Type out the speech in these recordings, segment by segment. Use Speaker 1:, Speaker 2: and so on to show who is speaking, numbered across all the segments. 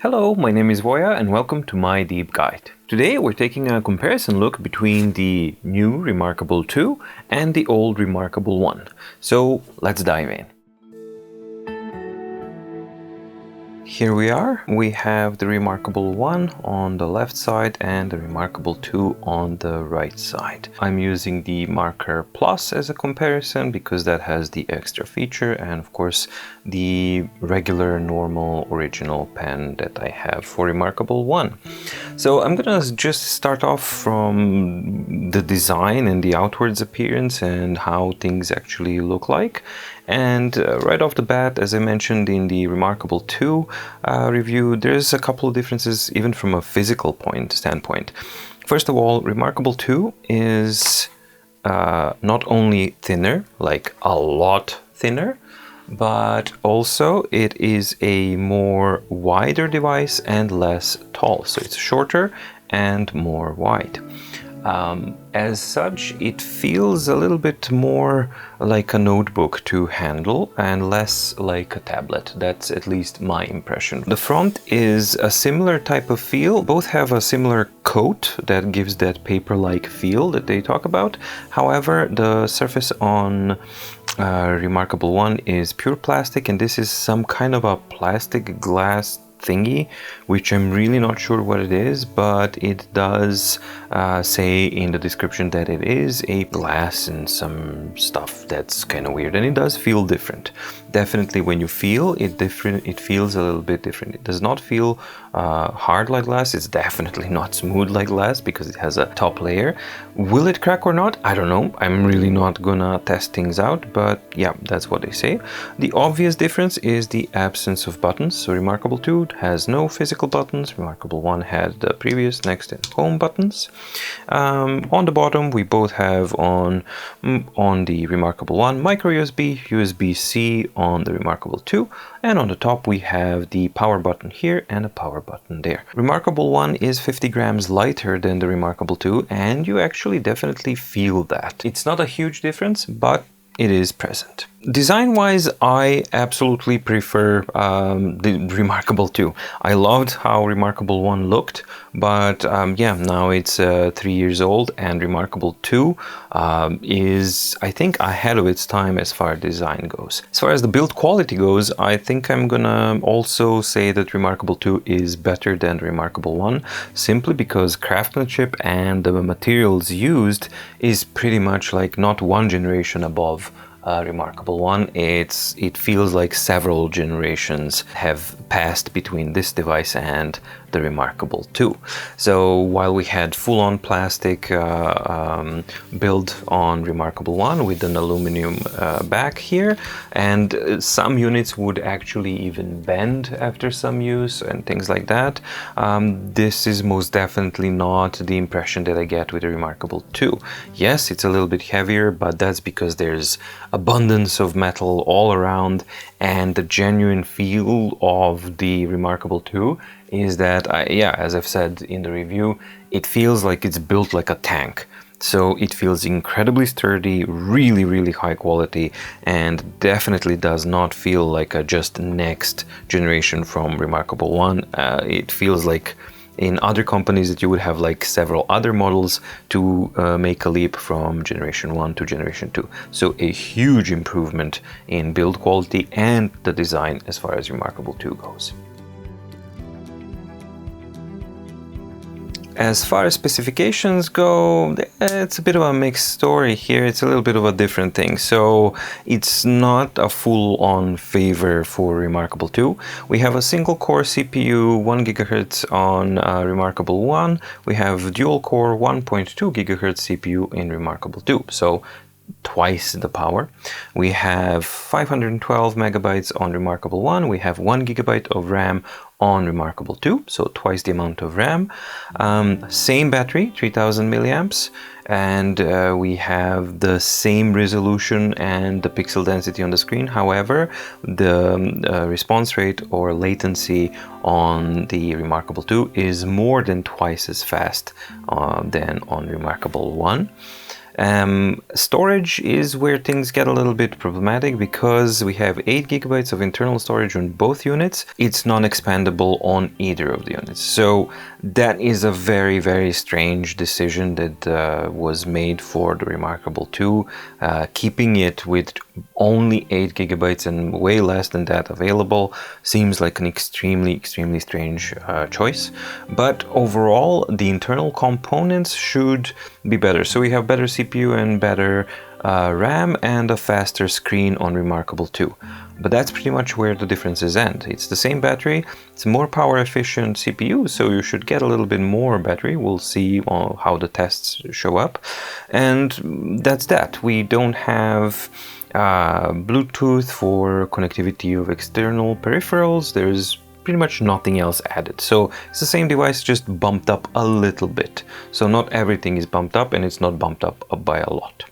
Speaker 1: Hello, my name is Voya and welcome to my deep guide. Today we're taking a comparison look between the new Remarkable 2 and the old Remarkable 1. So let's dive in. Here we are. We have the Remarkable 1 on the left side and the Remarkable 2 on the right side. I'm using the Marker Plus as a comparison because that has the extra feature and of course the regular normal original pen that I have for Remarkable 1. So I'm gonna just start off from the design and the outwards appearance and how things actually look like. And right off the bat, as I mentioned in the Remarkable 2 review, there's a couple of differences even from a physical standpoint. First of all, Remarkable 2 is not only thinner, like a lot thinner, but also it is a more wider device and less tall. So it's shorter and more wide. As such, it feels a little bit more like a notebook to handle and less like a tablet. That's at least my impression. The front is a similar type of feel. Both have a similar coat that gives that paper-like feel that they talk about. However, the surface on Remarkable 1 is pure plastic, and this is some kind of a plastic glass thingy, which I'm really not sure what it is, but it does say in the description that it is a glass and some stuff that's kind of weird, and it does feel different. Definitely when you feel it different, it feels a little bit different. It does not feel hard like glass. It's definitely not smooth like glass because it has a top layer. Will it crack or not? I don't know. I'm really not gonna test things out, but yeah, that's what they say. The obvious difference is the absence of buttons. So Remarkable 2 has no physical buttons. Remarkable 1 had the previous, next, and home buttons. On the bottom, we both have on the Remarkable 1 micro USB, USB-C on the Remarkable 2, and on the top we have the power button here and a power button there. Remarkable 1 is 50 grams lighter than the Remarkable 2, and you actually definitely feel that. It's not a huge difference, but it is present. Design-wise, I absolutely prefer the Remarkable 2. I loved how Remarkable 1 looked, but yeah, now it's 3 years old, and Remarkable 2 is, I think, ahead of its time as far as design goes. As far as the build quality goes, I think I'm gonna also say that Remarkable 2 is better than Remarkable 1, simply because craftsmanship and the materials used is pretty much like not one generation above Remarkable 1. It feels like several generations have passed between this device and the Remarkable 2. So while we had full-on plastic build on Remarkable 1 with an aluminum back here, and some units would actually even bend after some use and things like that, this is most definitely not the impression that I get with the Remarkable 2. Yes, it's a little bit heavier, but that's because there's abundance of metal all around, and the genuine feel of the Remarkable 2 is that, yeah, as I've said in the review, it feels like it's built like a tank. So it feels incredibly sturdy, really, really high quality, and definitely does not feel like a just next generation from Remarkable 1. It feels like in other companies that you would have like several other models to make a leap from generation 1 to generation 2. So a huge improvement in build quality and the design as far as Remarkable 2 goes. As far as specifications go, it's a bit of a mixed story here. It's a little bit of a different thing. So it's not a full-on favor for Remarkable 2. We have a single-core CPU, 1 GHz on Remarkable 1. We have dual-core 1.2 GHz CPU in Remarkable 2. So twice the power. We have 512 megabytes on Remarkable 1. We have 1 gigabyte of RAM on Remarkable 2, so twice the amount of RAM. Same battery, 3000 milliamps, and we have the same resolution and the pixel density on the screen. However, the response rate or latency on the Remarkable 2 is more than twice as fast than on Remarkable 1. Storage is where things get a little bit problematic because we have 8 gigabytes of internal storage on both units. It's non-expandable on either of the units. So that is a very, very strange decision that was made for the Remarkable 2, keeping it with only 8 gigabytes and way less than that available seems like an extremely strange choice. But overall, the internal components should be better. So we have better CPU and better RAM and a faster screen on Remarkable 2. But that's pretty much where the differences end. It's the same battery, it's a more power efficient CPU, so you should get a little bit more battery. We'll see how the tests show up. And that's that. We don't have Bluetooth for connectivity of external peripherals. There's pretty much nothing else added. So it's the same device, just bumped up a little bit. So not everything is bumped up, and it's not bumped up by a lot.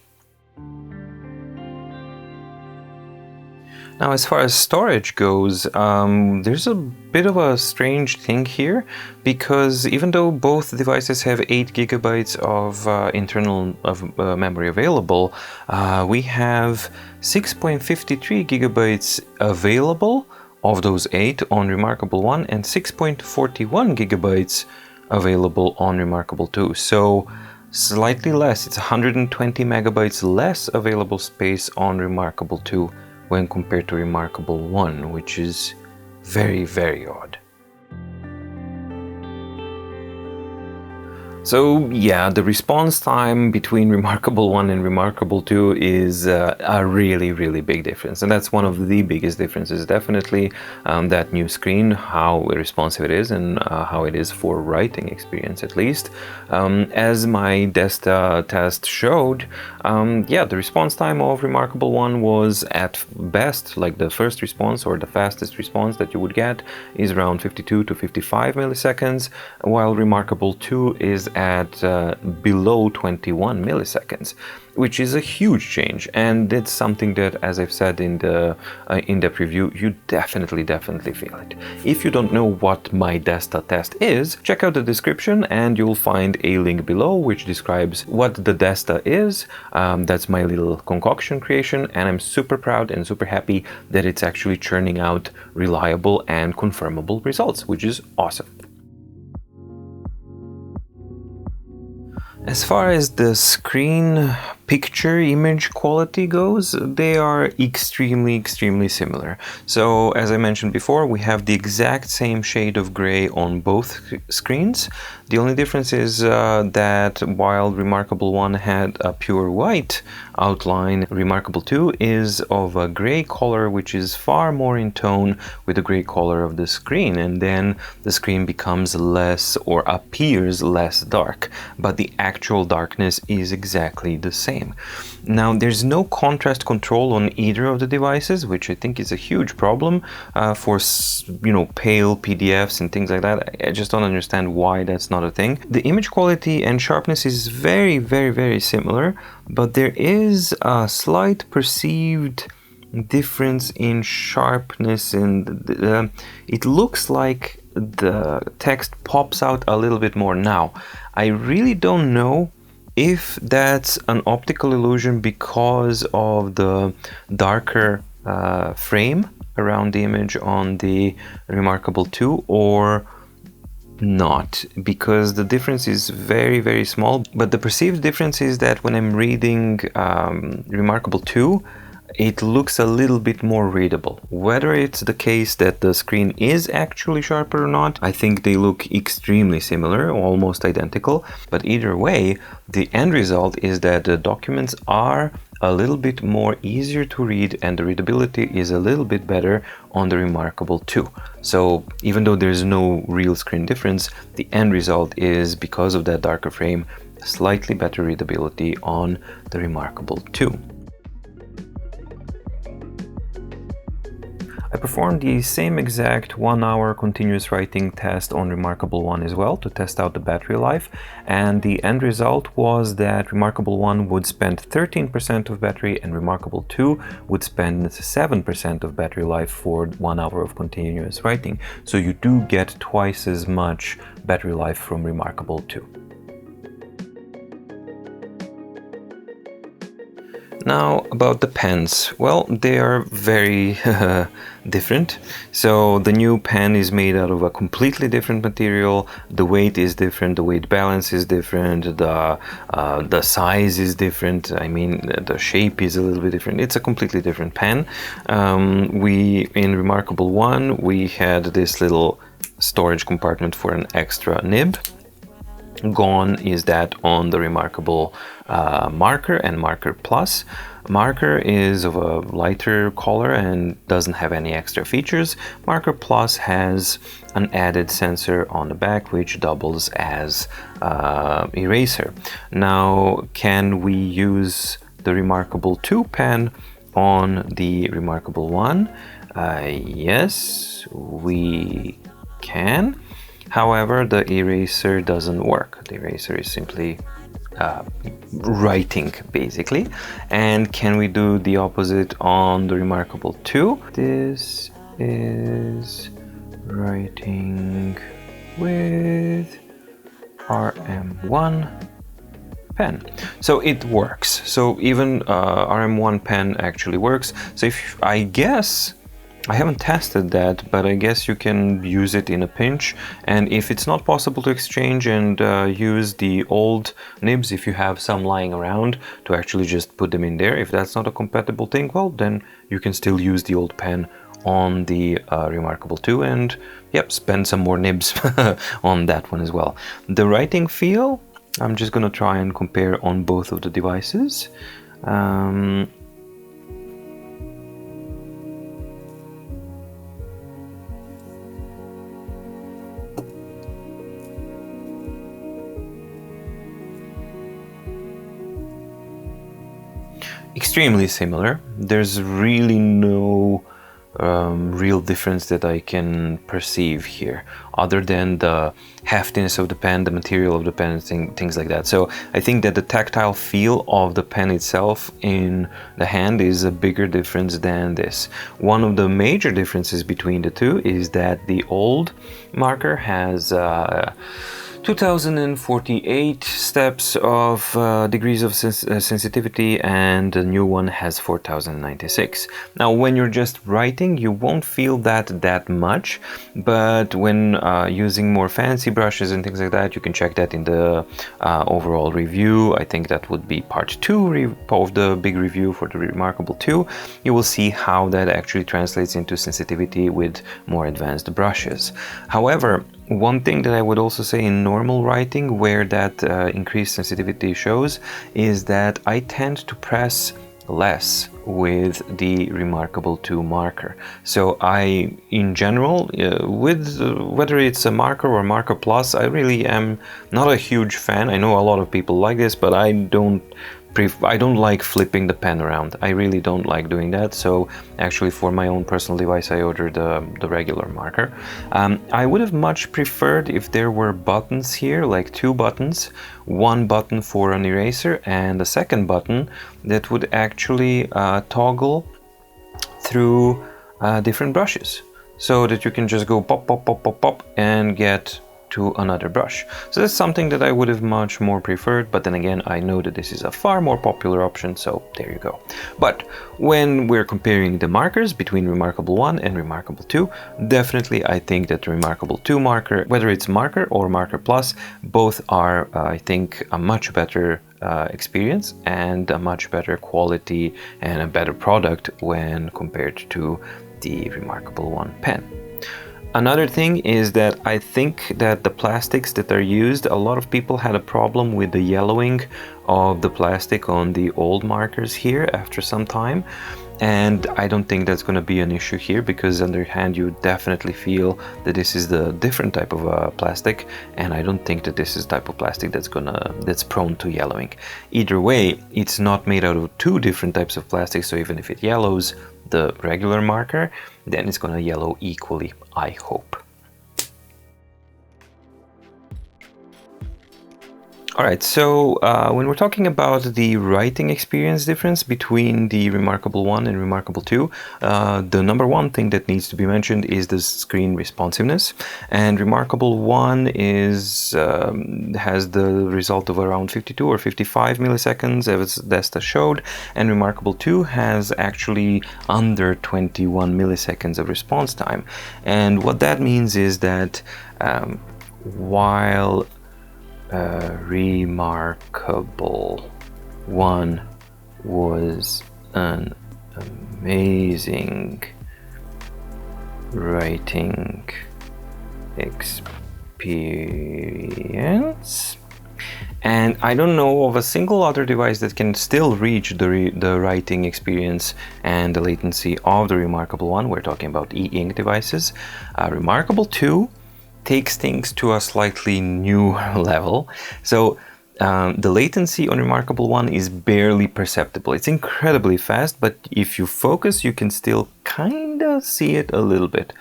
Speaker 1: Now, as far as storage goes, there's a bit of a strange thing here, because even though both devices have 8 gigabytes of internal memory available, we have 6.53 gigabytes available of those 8 on Remarkable 1 and 6.41 gigabytes available on Remarkable 2. So slightly less, it's 120 megabytes less available space on Remarkable 2 when compared to Remarkable 1, which is very, very odd. So yeah, the response time between Remarkable 1 and Remarkable 2 is a really big difference. And that's one of the biggest differences, definitely. That new screen, how responsive it is, and how it is for writing experience at least. As my D.E.S.T.A test showed, yeah, the response time of Remarkable 1 was at best, like the first response or the fastest response that you would get is around 52 to 55 milliseconds, while Remarkable 2 is at below 21 milliseconds, which is a huge change. And it's something that, as I've said in the preview, you definitely feel it. If you don't know what my D.E.S.T.A test is, check out the description and you'll find a link below which describes what the D.E.S.T.A is. That's my little concoction creation, and I'm super proud and super happy that it's actually churning out reliable and confirmable results, which is awesome. As far as the screen picture image quality goes, they are extremely similar. So as I mentioned before, we have the exact same shade of gray on both screens. The only difference is that while Remarkable 1 had a pure white outline, Remarkable 2 is of a gray color, which is far more in tone with the gray color of the screen, and then the screen becomes less or appears less dark, but the actual darkness is exactly the same. Now, there's no contrast control on either of the devices, which I think is a huge problem for, pale PDFs and things like that. I just don't understand why that's not a thing. The image quality and sharpness is very similar, but there is a slight perceived difference in sharpness, and it looks like the text pops out a little bit more. Now, I really don't know if that's an optical illusion because of the darker frame around the image on the Remarkable 2 or not, because the difference is very small. But the perceived difference is that when I'm reading Remarkable 2, it looks a little bit more readable. Whether it's the case that the screen is actually sharper or not, I think they look extremely similar, almost identical. But either way, the end result is that the documents are a little bit more easier to read and the readability is a little bit better on the Remarkable 2. So even though there's no real screen difference, the end result is, because of that darker frame, slightly better readability on the Remarkable 2. I performed the same exact 1-hour continuous writing test on Remarkable 1 as well to test out the battery life, and the end result was that Remarkable 1 would spend 13% of battery and Remarkable 2 would spend 7% of battery life for 1 hour of continuous writing. So you do get twice as much battery life from Remarkable 2. Now about the pens, well, they are very different. So the new pen is made out of a completely different material. The weight is different, the weight balance is different, the size is different. I mean, the shape is a little bit different. It's a completely different pen. In Remarkable 1 we had this little storage compartment for an extra nib. Gone is that on the Remarkable Marker and Marker Plus. Marker is of a lighter color and doesn't have any extra features. Marker Plus has an added sensor on the back which doubles as eraser. Now, can we use the Remarkable 2 pen on the Remarkable 1? Yes, we can. However, the eraser doesn't work. The eraser is simply writing, basically. And can we do the opposite on the Remarkable 2? This is writing with RM1 pen. So it works. So even RM1 pen actually works. So if I guess, I haven't tested that, but I guess you can use it in a pinch. And if it's not possible to exchange and use the old nibs, if you have some lying around, to actually just put them in there, if that's not a compatible thing, well, then you can still use the old pen on the Remarkable 2 and, yep, spend some more nibs on that one as well. The writing feel, I'm just gonna try and compare on both of the devices. Extremely similar. There's really no real difference that I can perceive here, other than the heftiness of the pen, the material of the pen, things like that. So I think that the tactile feel of the pen itself in the hand is a bigger difference than this. One of the major differences between the two is that the old marker has 2048 steps of degrees of sensitivity, and the new one has 4096. Now, when you're just writing, you won't feel that much, but when using more fancy brushes and things like that, you can check that in the overall review. I think that would be part 2 of the big review for the Remarkable 2. You will see how that actually translates into sensitivity with more advanced brushes. However, one thing that I would also say in normal writing, where that increased sensitivity shows, is that I tend to press less with the Remarkable 2 marker. So I, in general, with whether it's a marker or marker plus, I really am not a huge fan. I know a lot of people like this, but I don't like flipping the pen around. I really don't like doing that. So actually, for my own personal device, I ordered the regular marker. I would have much preferred if there were buttons here, like 2 buttons, one button for an eraser and a second button that would actually toggle through different brushes, so that you can just go pop, pop, pop, pop, pop, and get to another brush. So that's something that I would have much more preferred, but then again, I know that this is a far more popular option, so there you go. But when we're comparing the markers between Remarkable 1 and Remarkable 2, definitely I think that the Remarkable 2 marker, whether it's marker or marker plus, both are, I think, a much better experience and a much better quality and a better product when compared to the Remarkable 1 pen. Another thing is that I think that the plastics that are used, a lot of people had a problem with the yellowing of the plastic on the old markers here after some time. And I don't think that's going to be an issue here, because on the other hand, you definitely feel that this is the different type of plastic, and I don't think that this is the type of plastic that's prone to yellowing. Either way, it's not made out of 2 different types of plastic, so even if it yellows the regular marker, then it's going to yellow equally, I hope. All right, so when we're talking about the writing experience difference between the Remarkable 1 and Remarkable 2, the number one thing that needs to be mentioned is the screen responsiveness. And Remarkable 1 is has the result of around 52 or 55 milliseconds, as D.E.S.T.A showed, and Remarkable 2 has actually under 21 milliseconds of response time. And what that means is that while Remarkable 1 was an amazing writing experience, and I don't know of a single other device that can still reach the writing experience and the latency of the Remarkable 1. We're talking about e-ink devices. Remarkable 2 takes things to a slightly new level. So the latency on Remarkable 1 is barely perceptible. It's incredibly fast, but if you focus, you can still kind of see it a little bit.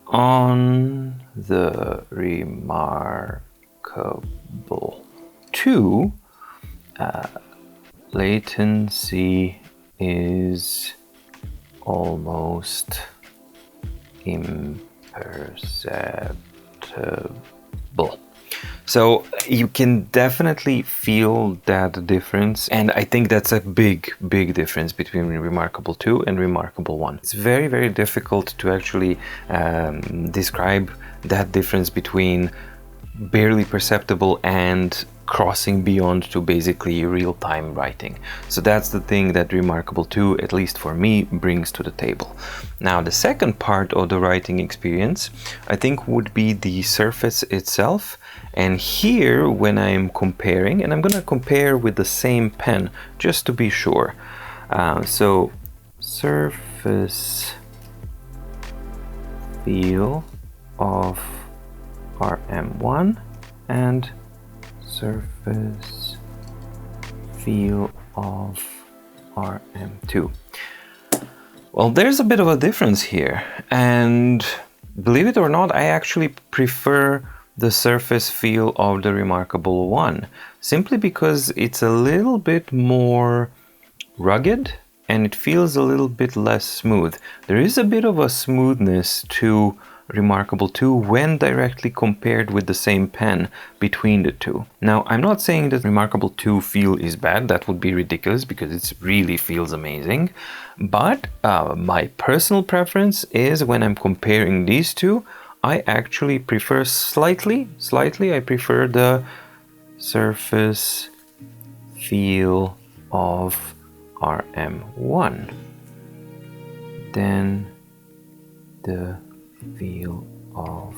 Speaker 1: On the Remarkable 2, latency is almost imperceptible. So you can definitely feel that difference, and I think that's a big difference between Remarkable 2 and Remarkable 1. It's very difficult to actually describe that difference between barely perceptible and crossing beyond to basically real-time writing. So that's the thing that Remarkable 2, at least for me, brings to the table. Now, the second part of the writing experience, I think, would be the surface itself. And here, when I'm comparing, and I'm gonna compare with the same pen, just to be sure. So, surface feel of RM1 and surface feel of RM2. Well, there's a bit of a difference here, and believe it or not, I actually prefer the surface feel of the Remarkable 1, simply because it's a little bit more rugged and it feels a little bit less smooth. There is a bit of a smoothness to Remarkable 2 when directly compared with the same pen between the two. Now, I'm not saying that Remarkable 2 feel is bad, that would be ridiculous because it really feels amazing, but my personal preference is when I'm comparing these two, I actually prefer slightly, I prefer the surface feel of RM1 than the feel of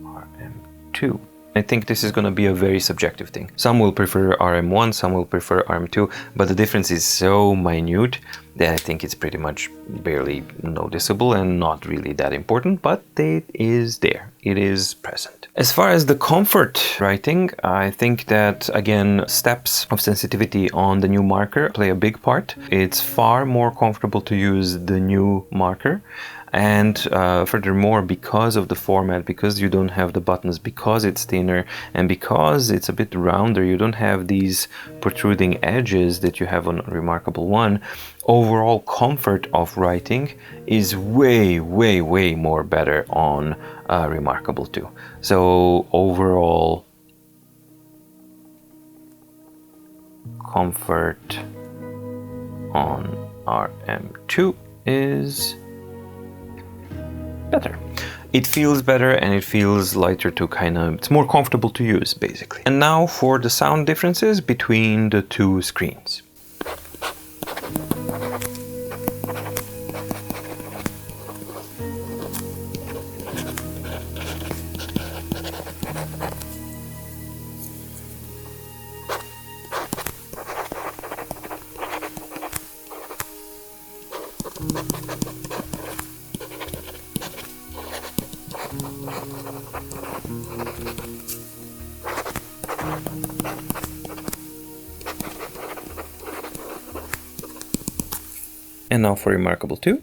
Speaker 1: RM2. I think this is going to be a very subjective thing. Some will prefer RM1, some will prefer RM2, but the difference is so minute that I think it's pretty much barely noticeable and not really that important, but it is there. It is present. As far as the comfort writing, I think that, again, steps of sensitivity on the new marker play a big part. It's far more comfortable to use the new marker. And furthermore, because of the format, because you don't have the buttons, because it's thinner, and because it's a bit rounder, you don't have these protruding edges that you have on Remarkable 1, overall comfort of writing is way more better on Remarkable 2. So overall comfort on RM2 is better. It feels better and it feels lighter to it's more comfortable to use, basically. And now for the sound differences between the two screens. And now for Remarkable 2.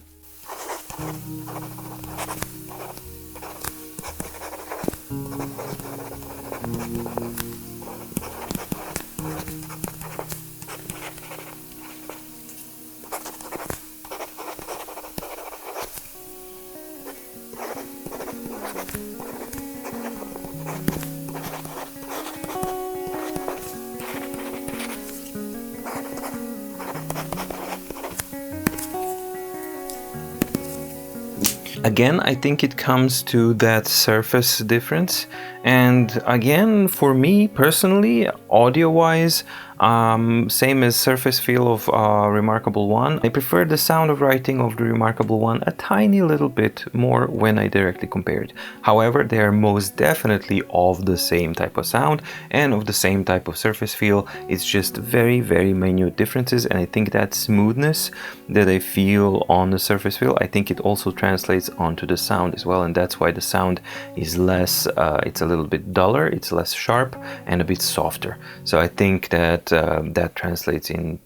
Speaker 1: Again, I think it comes to that surface difference. And again, for me personally, audio-wise, same as surface feel of Remarkable One, I prefer the sound of writing of the Remarkable One a tiny little bit more when I directly compare it. However, they are most definitely of the same type of sound and of the same type of surface feel. It's just very, very minute differences, and I think that smoothness that I feel on the surface feel, I think it also translates onto the sound as well, and that's why the sound is less, it's a little bit duller, it's less sharp and a bit softer. So I think that that translates in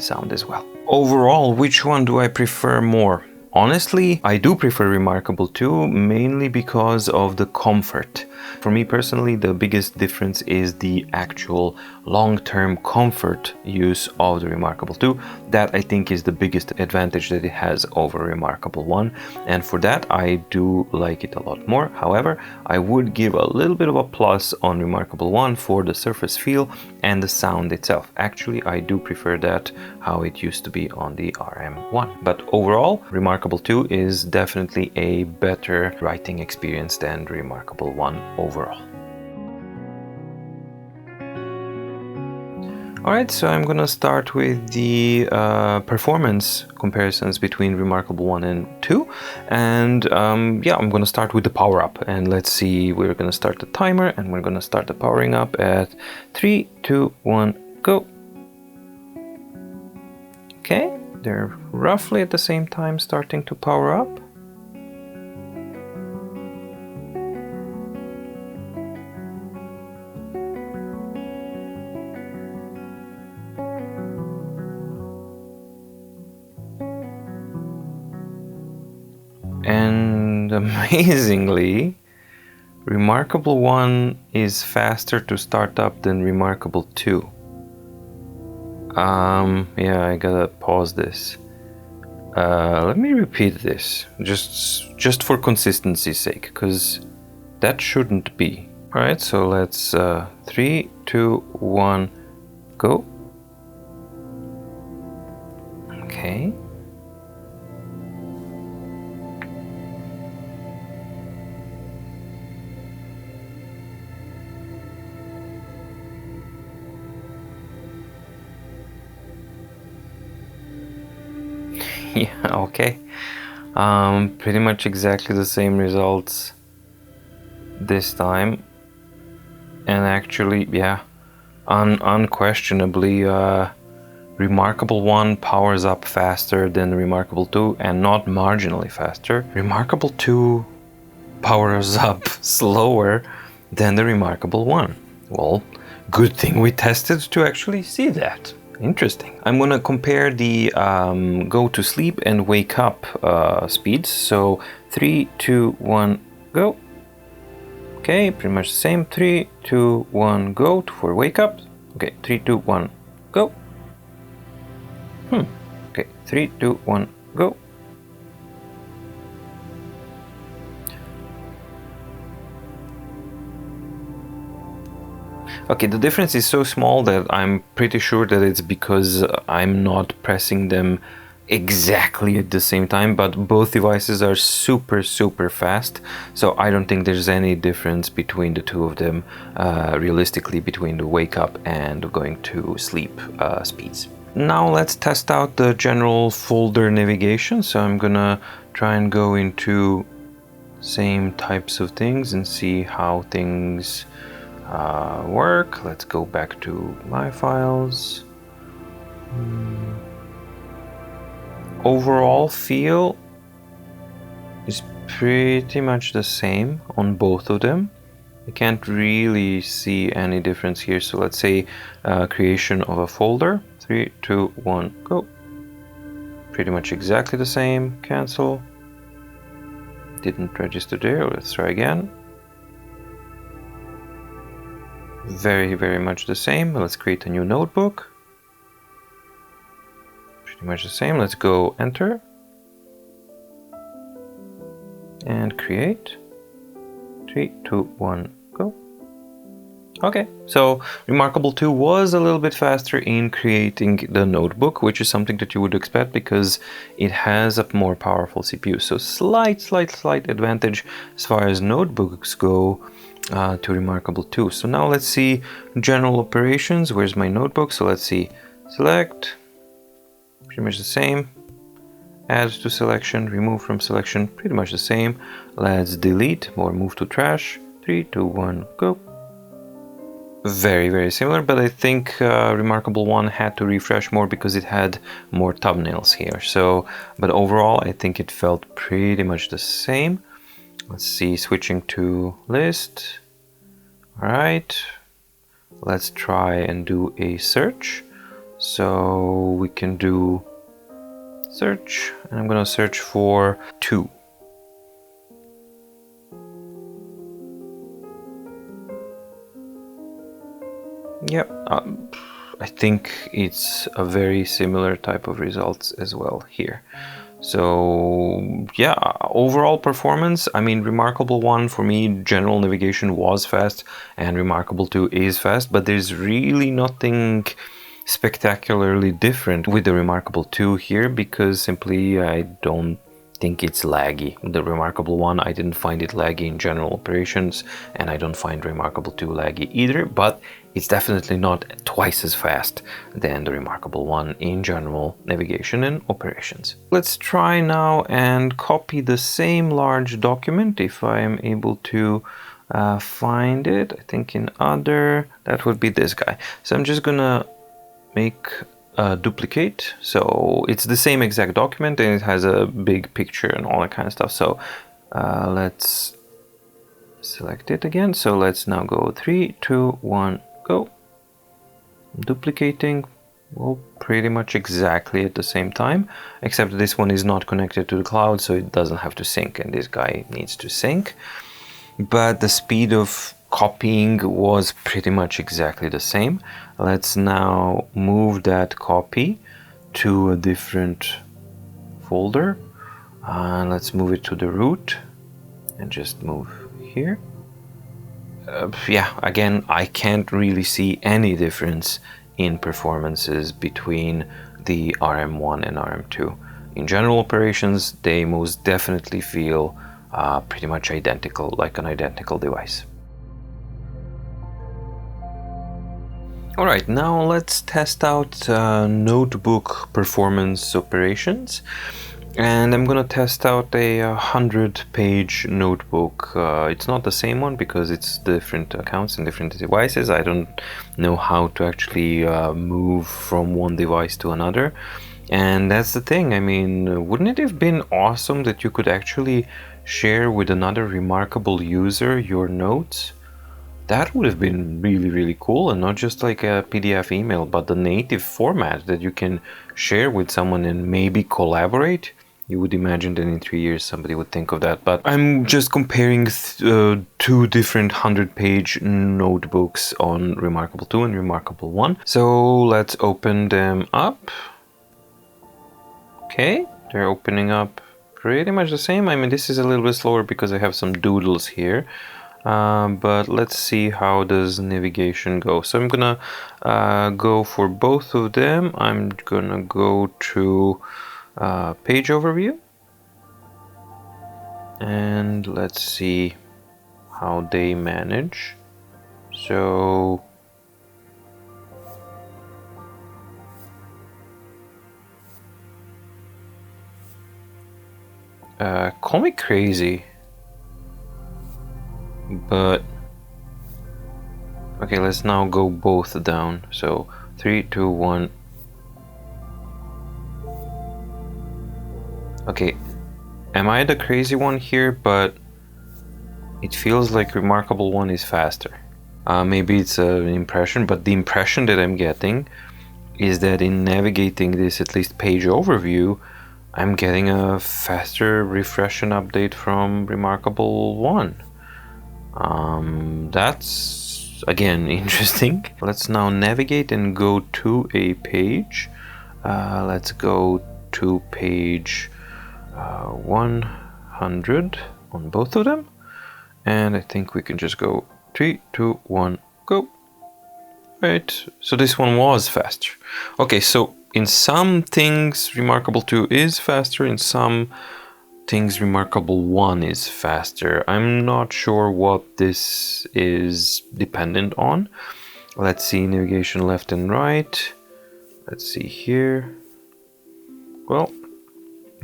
Speaker 1: sound as well. Overall, which one do I prefer more? Honestly, I do prefer Remarkable 2, mainly because of the comfort. For me personally, the biggest difference is the actual long-term comfort use of the Remarkable 2. That I think is the biggest advantage that it has over Remarkable 1, and for that I do like it a lot more. However, I would give a little bit of a plus on Remarkable 1 for the surface feel and the sound itself. Actually, I do prefer that how it used to be on the RM1. But overall, Remarkable 2 is definitely a better writing experience than Remarkable 1 overall. Alright, so I'm gonna start with the performance comparisons between Remarkable 1 and 2, and yeah, I'm gonna start with the power up, and let's see, we're gonna start the timer and we're gonna start the powering up at 3, 2, 1, go. Okay, they're roughly at the same time starting to power up. And amazingly, Remarkable 1 is faster to start up than Remarkable 2. Yeah, I gotta pause this. Let me repeat this, just for consistency's sake, because that shouldn't be. Alright, so let's 3, 2, 1, go. Okay. Yeah, okay. Pretty much exactly the same results this time. And actually, yeah, unquestionably, Remarkable 1 powers up faster than Remarkable 2, and not marginally faster. Remarkable 2 powers up slower than the Remarkable 1. Well, good thing we tested to actually see that. Interesting. I'm gonna compare the go to sleep and wake up speeds. So 3, 2, 1, go. Okay, pretty much the same. 3, 2, 1, go for wake up. Okay, 3, 2, 1, go. Okay, 3, 2, 1, go. Okay, the difference is so small that I'm pretty sure that it's because I'm not pressing them exactly at the same time, but both devices are super, super fast, so I don't think there's any difference between the two of them, realistically, between the wake up and going to sleep speeds. Now let's test out the general folder navigation, so I'm gonna try and go into same types of things and see how things work. Let's go back to my files. Overall feel is pretty much the same on both of them. I can't really see any difference here, so let's say creation of a folder. 3, 2, 1, go. Pretty much exactly the same. Cancel. Didn't register there. Let's try again. Very, very much the same. Let's create a new notebook. Pretty much the same. Let's go enter and create. 3, 2, 1, go. Okay, so Remarkable 2 was a little bit faster in creating the notebook, which is something that you would expect because it has a more powerful CPU. So slight advantage as far as notebooks go to Remarkable 2. So now let's see general operations. Where's my notebook? So let's see, select, pretty much the same. Add to selection, remove from selection, pretty much the same. Let's delete or move to trash. 3, 2, 1, go. Very similar, but I think Remarkable 1 had to refresh more because it had more thumbnails here. So, but overall, I think it felt pretty much the same. Let's see, switching to list. All right, let's try and do a search. So we can do search, and I'm gonna search for 2. Yep, I think it's a very similar type of results as well here. So yeah, overall performance, I mean, Remarkable 1 for me, general navigation was fast, and Remarkable 2 is fast, but there's really nothing spectacularly different with the Remarkable 2 here because simply I don't think it's laggy. The Remarkable 1, I didn't find it laggy in general operations, and I don't find Remarkable 2 laggy either, but it's definitely not twice as fast than the Remarkable 1 in general navigation and operations. Let's try now and copy the same large document if I am able to find it. I think in other, that would be this guy. So I'm just gonna make a duplicate. So it's the same exact document and it has a big picture and all that kind of stuff. So let's select it again. So let's now go 3, 2, 1, go. Duplicating, well, pretty much exactly at the same time, except this one is not connected to the cloud, so it doesn't have to sync, and this guy needs to sync. But the speed of copying was pretty much exactly the same. Let's now move that copy to a different folder. Let's move it to the root and just move here. Yeah, again, I can't really see any difference in performances between the RM1 and RM2. In general operations, they most definitely feel pretty much identical, like an identical device. Alright, now let's test out notebook performance operations. And I'm gonna test out a 100-page notebook. It's not the same one because it's different accounts and different devices. I don't know how to actually move from one device to another. And that's the thing. I mean, wouldn't it have been awesome that you could actually share with another Remarkable user your notes? That would have been really cool, and not just like a PDF email, but the native format that you can share with someone and maybe collaborate. You would imagine that in 3 years somebody would think of that, but I'm just comparing two different 100-page notebooks on Remarkable 2 and Remarkable 1. So let's open them up. Okay, they're opening up pretty much the same. I mean, this is a little bit slower because I have some doodles here. But let's see how does navigation go. So I'm gonna go for both of them. I'm gonna go to page overview, and let's see how they manage. So call me crazy, but okay, let's now go both down. So 3, 2, 1. Okay, am I the crazy one here? But it feels like Remarkable 1 is faster. Maybe it's an impression, but the impression that I'm getting is that in navigating this, at least page overview, I'm getting a faster refresh and update from Remarkable 1. That's again interesting. Let's now navigate and go to a page. Let's go to page 100 on both of them, And I think we can just go 3, 2, 1, go. Right, so this one was faster. Okay, so in some things Remarkable 2 is faster, in some things Remarkable 1 is faster. I'm not sure what this is dependent on. Let's see, navigation left and right. Let's see here. Well,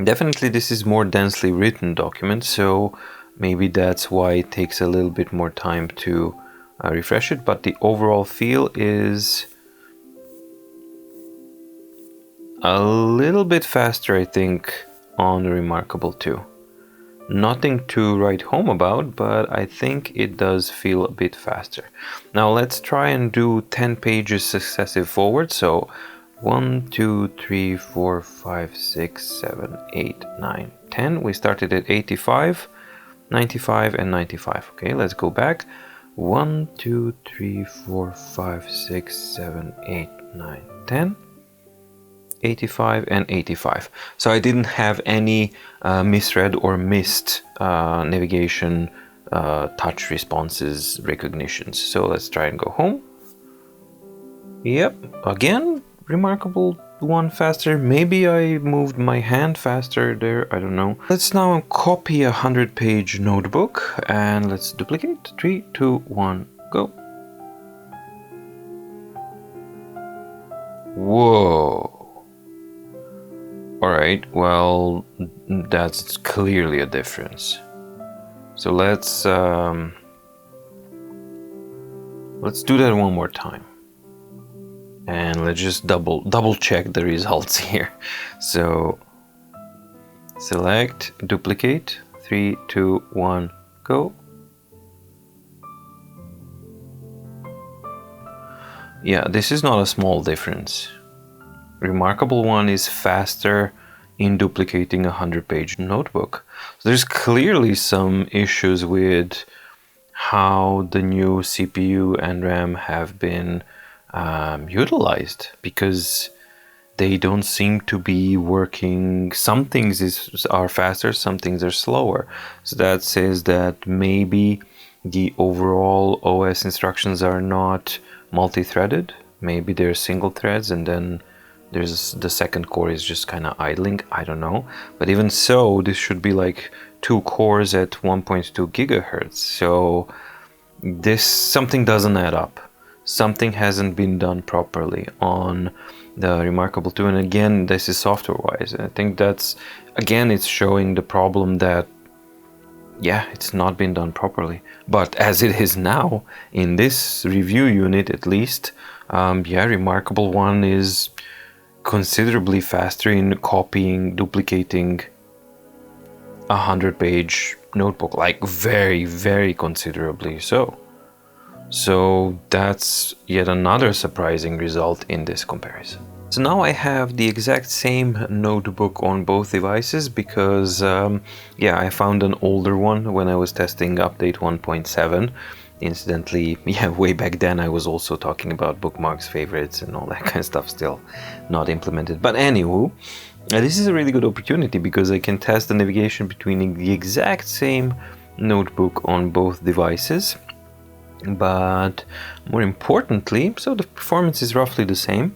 Speaker 1: definitely this is more densely written document, so maybe that's why it takes a little bit more time to refresh it, but the overall feel is a little bit faster, I think, on the Remarkable 2. Nothing to write home about, but I think it does feel a bit faster. Now let's try and do 10 pages successive forward. So 1, 2, 3, 4, 5, 6, 7, 8, 9, 10. We started at 85, 95, and 95. Okay, let's go back. 1, 2, 3, 4, 5, 6, 7, 8, 9, 10. 85 and 85. So I didn't have any misread or missed navigation touch responses recognitions. So let's try and go home. Yep, again, Remarkable 1 faster. Maybe I moved my hand faster there, I don't know. Let's now copy a 100-page notebook and let's duplicate. 3, 2, 1, go. Whoa. Alright, well, that's clearly a difference. So let's do that one more time. And let's just double check the results here. So select, duplicate, 3, 2, 1, go. Yeah, this is not a small difference. Remarkable 1 is faster in duplicating a 100-page notebook. So there's clearly some issues with how the new CPU and RAM have been utilized, because they don't seem to be working. Some things are faster, some things are slower. So that says that maybe the overall OS instructions are not multi-threaded. Maybe they're single threads and then there's the second core is just kind of idling. I don't know. But even so, this should be like 2 cores at 1.2 gigahertz. So something doesn't add up. Something hasn't been done properly on the Remarkable 2. And again, this is software-wise. I think that's, again, it's showing the problem that, yeah, it's not been done properly. But as it is now, in this review unit at least, yeah, Remarkable 1 is considerably faster in copying, duplicating a 100-page notebook, like very, very considerably so. So that's yet another surprising result in this comparison. So now I have the exact same notebook on both devices because, yeah, I found an older one when I was testing update 1.7. Incidentally, yeah, way back then I was also talking about bookmarks, favorites, and all that kind of stuff, still not implemented. But anywho, this is a really good opportunity because I can test the navigation between the exact same notebook on both devices. But more importantly, so the performance is roughly the same,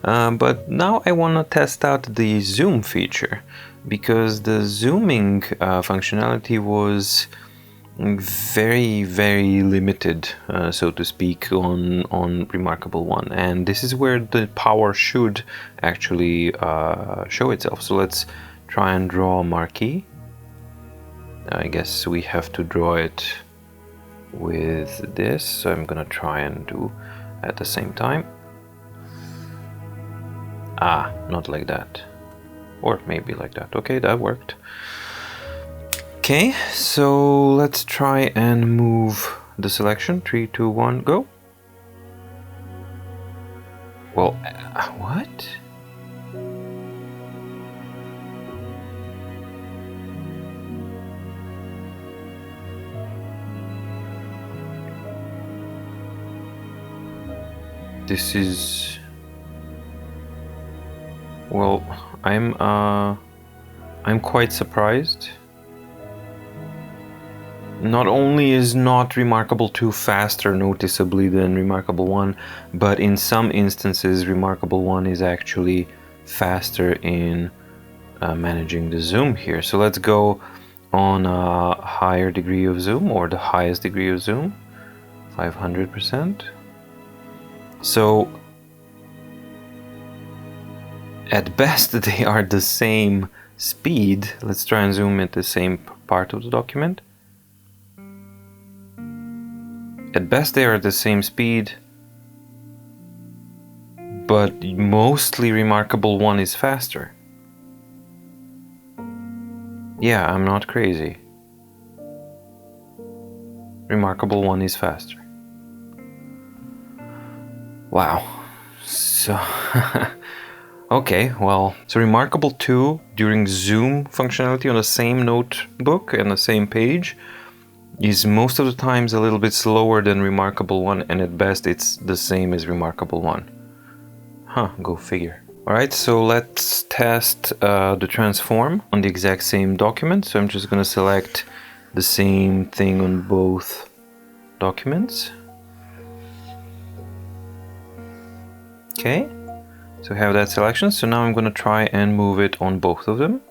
Speaker 1: but now I want to test out the zoom feature, because the zooming functionality was very, very limited, so to speak, on Remarkable 1, and this is where the power should actually show itself. So let's try and draw a marquee. I guess we have to draw it with this, so I'm gonna try and do at the same time. Not like that, or maybe like that. Okay, that worked. Okay, so let's try and move the selection. 3, 2, 1, go. Well, what? This is, well, I'm quite surprised. Not only is not Remarkable 2 faster noticeably than Remarkable 1, but in some instances Remarkable 1 is actually faster in managing the zoom here. So let's go on a higher degree of zoom, or the highest degree of zoom, 500%. So at best they are the same speed. Let's try and zoom at the same part of the document. At best they are the same speed, but mostly Remarkable 1 is faster. Yeah, I'm not crazy. Remarkable 1 is faster. Wow. So okay, well, so Remarkable 2 during zoom functionality on the same notebook and the same page is most of the times a little bit slower than Remarkable 1, and at best it's the same as Remarkable 1. Huh, go figure. Alright, so let's test the transform on the exact same document. So I'm just going to select the same thing on both documents. Okay, so we have that selection. So now I'm going to try and move it on both of them.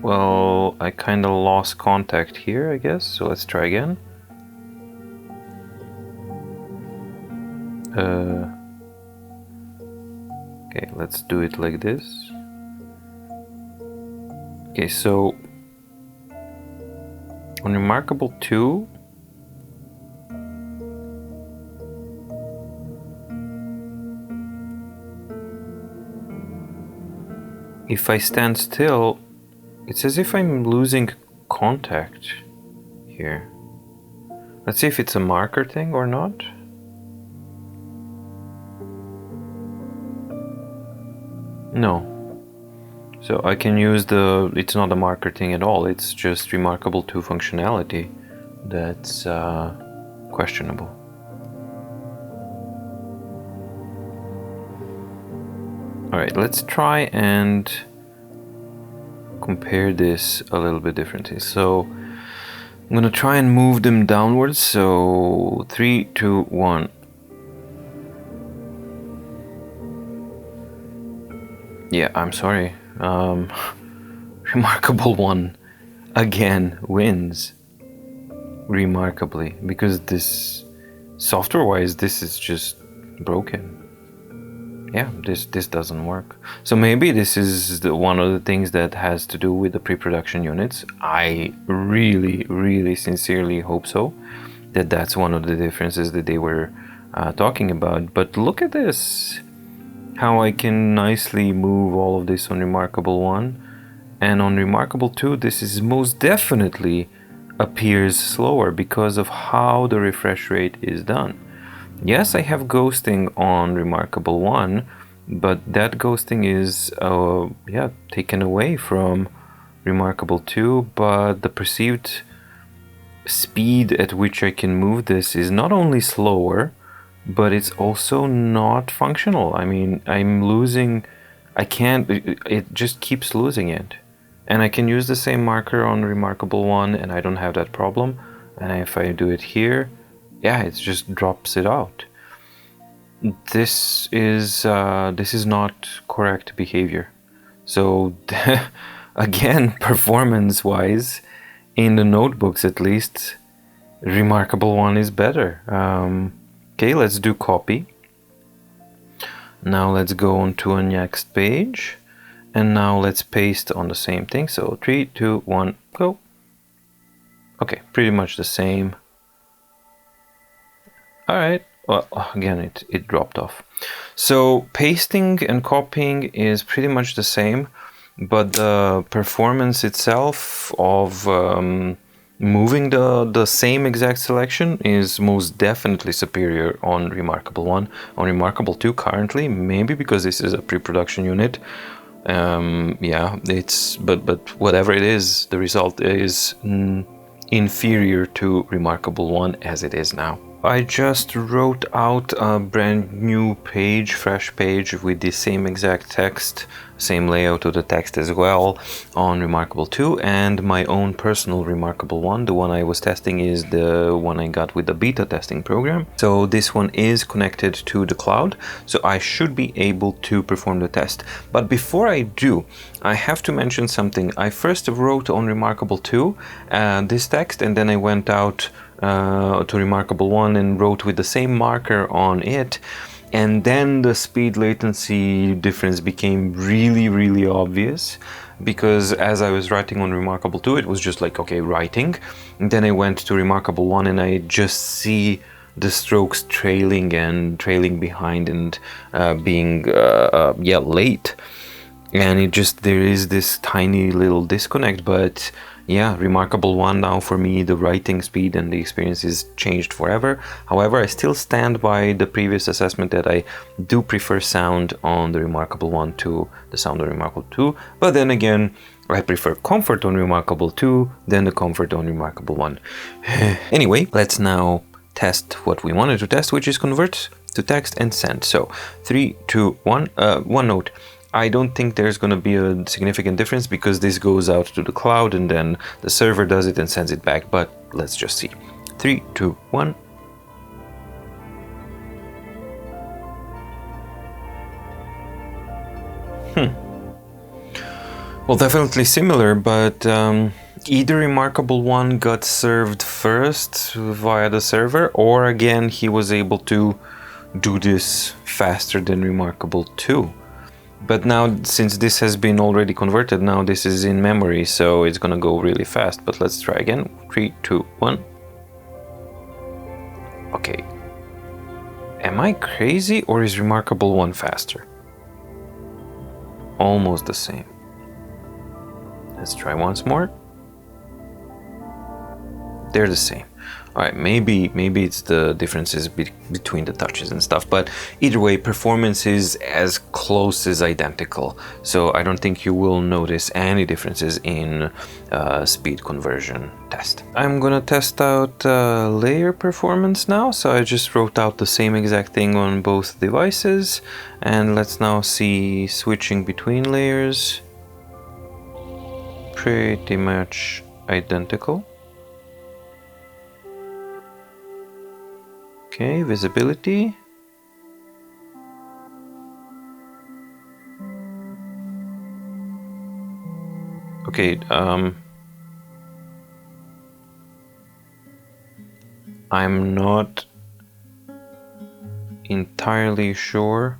Speaker 1: Well, I kind of lost contact here, I guess, so let's try again. Okay, let's do it like this. Okay, so on Remarkable 2, if I stand still, it's as if I'm losing contact here. Let's see if it's a marker thing or not. No. So I can use it's not a marker thing at all, it's just Remarkable 2 functionality that's questionable. Alright, let's try and compare this a little bit differently. So I'm gonna try and move them downwards. So 3, 2, 1. Yeah, I'm sorry. Remarkable 1 again wins remarkably, because this software-wise this is just broken. Yeah, this doesn't work. So maybe this is one of the things that has to do with the pre-production units. I really sincerely hope so, that's one of the differences that they were talking about. But look at this, how I can nicely move all of this on Remarkable 1, and on Remarkable 2 this is most definitely appears slower because of how the refresh rate is done. Yes, I have ghosting on Remarkable 1, but that ghosting is taken away from Remarkable 2, but the perceived speed at which I can move this is not only slower, but it's also not functional. I mean, I'm losing, it just keeps losing it. And I can use the same marker on Remarkable 1 and I don't have that problem. And if I do it here, yeah, it just drops it out. This is not correct behavior. So again, performance-wise, in the notebooks at least, Remarkable 1 is better. Okay, let's do copy. Now let's go on to a next page. And now let's paste on the same thing. So 3, 2, 1, go. Okay, pretty much the same. All right, well, again, it dropped off. So pasting and copying is pretty much the same, but the performance itself of moving the same exact selection is most definitely superior on Remarkable 1. On Remarkable 2 currently, maybe because this is a pre-production unit, yeah, but whatever it is, the result is inferior to Remarkable 1 as it is now. I just wrote out a brand new page, fresh page with the same exact text, same layout of the text as well on Remarkable 2, and my own personal Remarkable 1. The one I was testing is the one I got with the beta testing program. So this one is connected to the cloud, so I should be able to perform the test. But before I do, I have to mention something. I first wrote on Remarkable 2 this text, and then I went out to Remarkable 1 and wrote with the same marker on it, and then the speed latency difference became really obvious, because as I was writing on Remarkable 2 it was just like, okay, writing, and then I went to Remarkable 1 and I just see the strokes trailing behind and being late, and it just, there is this tiny little disconnect. But yeah, Remarkable 1 now for me, the writing speed and the experience is changed forever. However, I still stand by the previous assessment that I do prefer sound on the Remarkable 1 to the sound on Remarkable 2. But then again, I prefer comfort on Remarkable 2 than the comfort on Remarkable 1. Anyway, let's now test what we wanted to test, which is convert to text and send. So 3, 2, 1. One note. I don't think there's going to be a significant difference because this goes out to the cloud and then the server does it and sends it back, but let's just see. 3, 2, 1. Well, definitely similar, but either Remarkable 1 got served first via the server, or again he was able to do this faster than Remarkable 2. But now, since this has been already converted, now this is in memory, so it's gonna go really fast. But let's try again. 3, 2, 1. Okay. Am I crazy, or is Remarkable 1 faster? Almost the same. Let's try once more. They're the same. Alright, maybe it's the differences between the touches and stuff, but either way, performance is as close as identical, so I don't think you will notice any differences in speed conversion test. I'm gonna test out layer performance now, so I just wrote out the same exact thing on both devices, and let's now see switching between layers. Pretty much identical. Okay, visibility. Okay, I'm not entirely sure,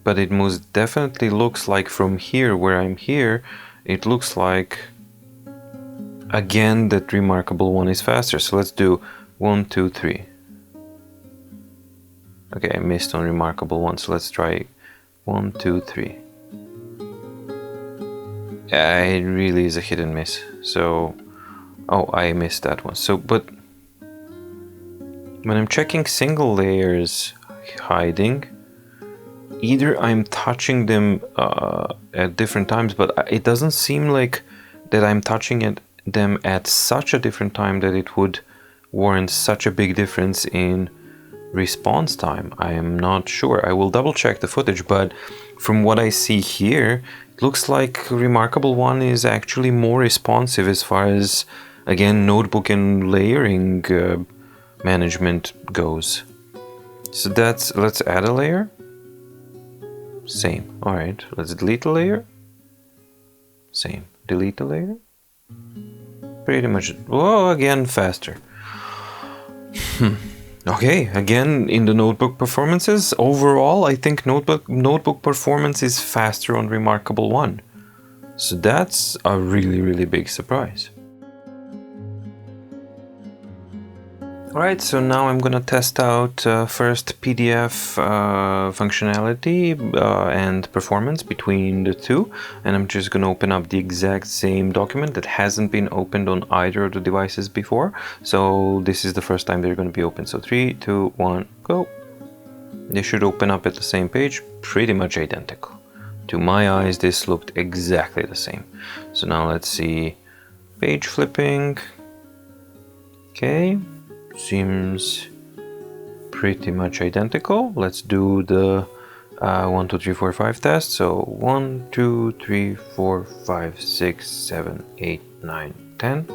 Speaker 1: but it most definitely looks like from here, where I'm here, it looks like again that Remarkable 1 is faster. So let's do 1, 2, 3. Okay, I missed on Remarkable 1, so let's try 1, 2, 3. It really is a hit and miss. So, oh, I missed that one. So, but when I'm checking single layers hiding, either I'm touching them at different times, but it doesn't seem like that I'm touching them at such a different time that it would warrant such a big difference in response time. I am not sure. I will double check the footage, but from what I see here, it looks like Remarkable 1 is actually more responsive as far as, again, notebook and layering management goes. So that's, let's add a layer. Same. All right, let's delete a layer. Same. Delete a layer. Pretty much, well, again, faster. Okay, again, in the notebook performances, overall, I think notebook performance is faster on Remarkable 1. So that's a really big surprise. Alright, so now I'm gonna test out first PDF functionality and performance between the two, and I'm just gonna open up the exact same document that hasn't been opened on either of the devices before, so this is the first time they're gonna be open. So 3, 2, 1, go. They should open up at the same page, pretty much identical. To my eyes, this looked exactly the same. So now let's see, page flipping, okay. seems pretty much identical. Let's do the 1, 2, 3, 4, 5 test. So 1, 2, 3, 4, 5, 6, 7, 8, 9, 10.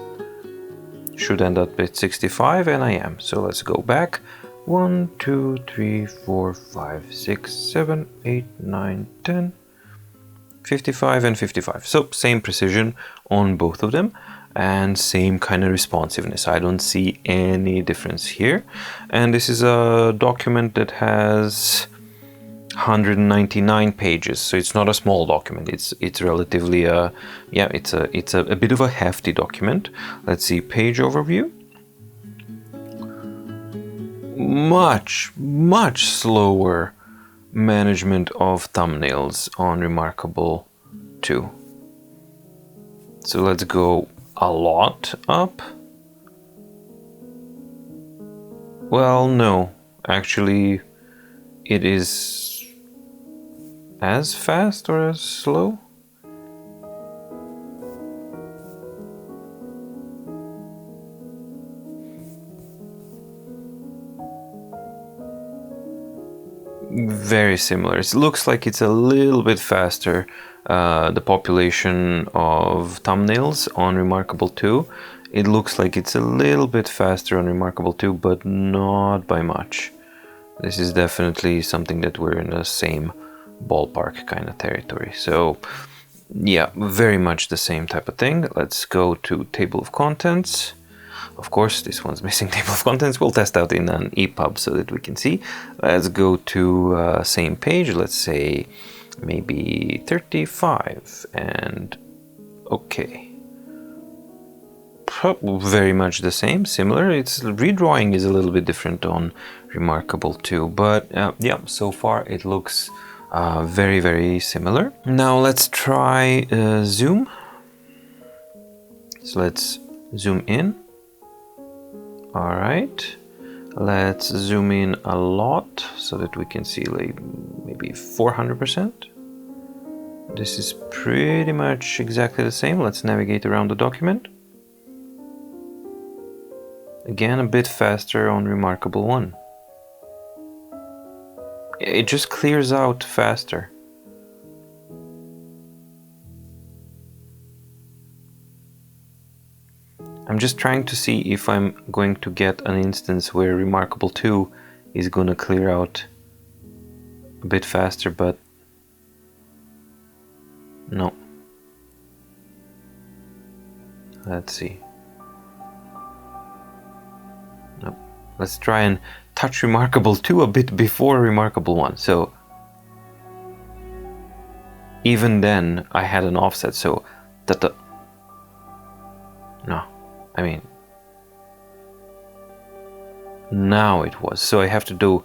Speaker 1: Should end up at 65, and I am. So let's go back. 1, 2, 3, 4, 5, 6, 7, 8, 9, 10. 55 and 55. So same precision on both of them and same kind of responsiveness. I don't see any difference here. And this is a document that has 199 pages, so it's not a small document. It's relatively it's a bit of a hefty document. Let's see, page overview. Much slower management of thumbnails on Remarkable 2. So let's go a lot up. Well, no, actually it is as fast or as slow. Very similar. It looks like it's a little bit faster, the population of thumbnails on Remarkable 2. It looks like it's a little bit faster on Remarkable 2, but not by much. This is definitely something that we're in the same ballpark kind of territory. So yeah, very much the same type of thing. Let's go to table of contents. Of course, this one's missing table of contents. We'll test out in an EPUB so that we can see. Let's go to same page. Let's say maybe 35 and okay. Very much the same, similar. It's redrawing is a little bit different on Remarkable 2, but yeah, so far it looks very, very similar. Now let's try zoom. So let's zoom in. All right, let's zoom in a lot so that we can see like maybe 400%. This is pretty much exactly the same. Let's navigate around the document. Again, a bit faster on Remarkable 1. It just clears out faster. I'm just trying to see if I'm going to get an instance where Remarkable 2 is going to clear out a bit faster, but no. Let's see. Nope. Let's try and touch Remarkable 2 a bit before Remarkable 1. So even then I had an offset, so that the... No. I mean, now it was. So I have to do,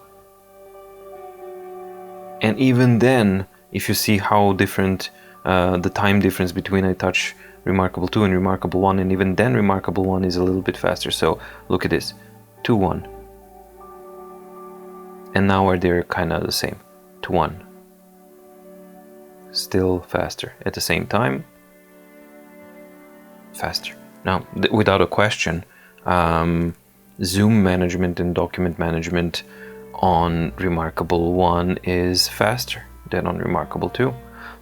Speaker 1: and even then, if you see how different the time difference between I touch Remarkable 2 and Remarkable 1, and even then Remarkable 1 is a little bit faster. So look at this, 2, 1. And now they're kind of the same, 2, 1. Still faster. At the same time, faster. Now, without a question, zoom management and document management on Remarkable 1 is faster than on Remarkable 2.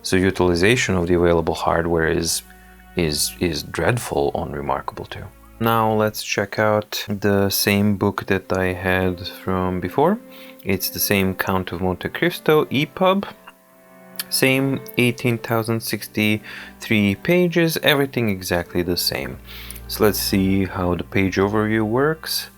Speaker 1: So utilization of the available hardware is dreadful on Remarkable 2. Now let's check out the same book that I had from before. It's the same Count of Monte Cristo EPUB. Same 18,063 pages, everything exactly the same. So let's see how the page overview works.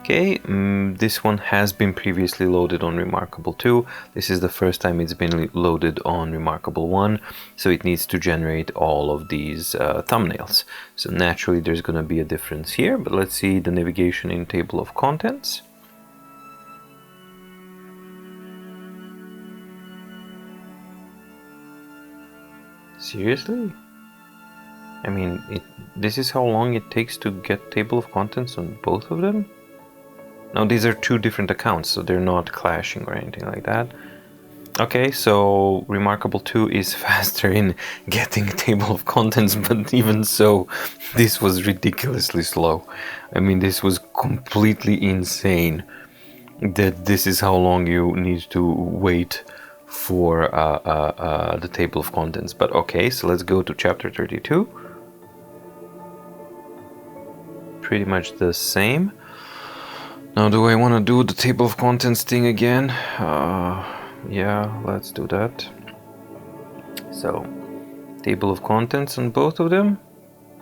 Speaker 1: Okay, this one has been previously loaded on Remarkable 2. This is the first time it's been loaded on Remarkable 1, so it needs to generate all of these thumbnails. So naturally there's going to be a difference here, but let's see the navigation in table of contents. Seriously? I mean, this is how long it takes to get table of contents on both of them? Now these are two different accounts, so they're not clashing or anything like that. Okay, so Remarkable 2 is faster in getting a table of contents, but even so, this was ridiculously slow. I mean, this was completely insane that this is how long you need to wait for the table of contents. But okay, so let's go to chapter 32. Pretty much the same. Now, do I want to do the table of contents thing again? Yeah, let's do that. So, table of contents on both of them?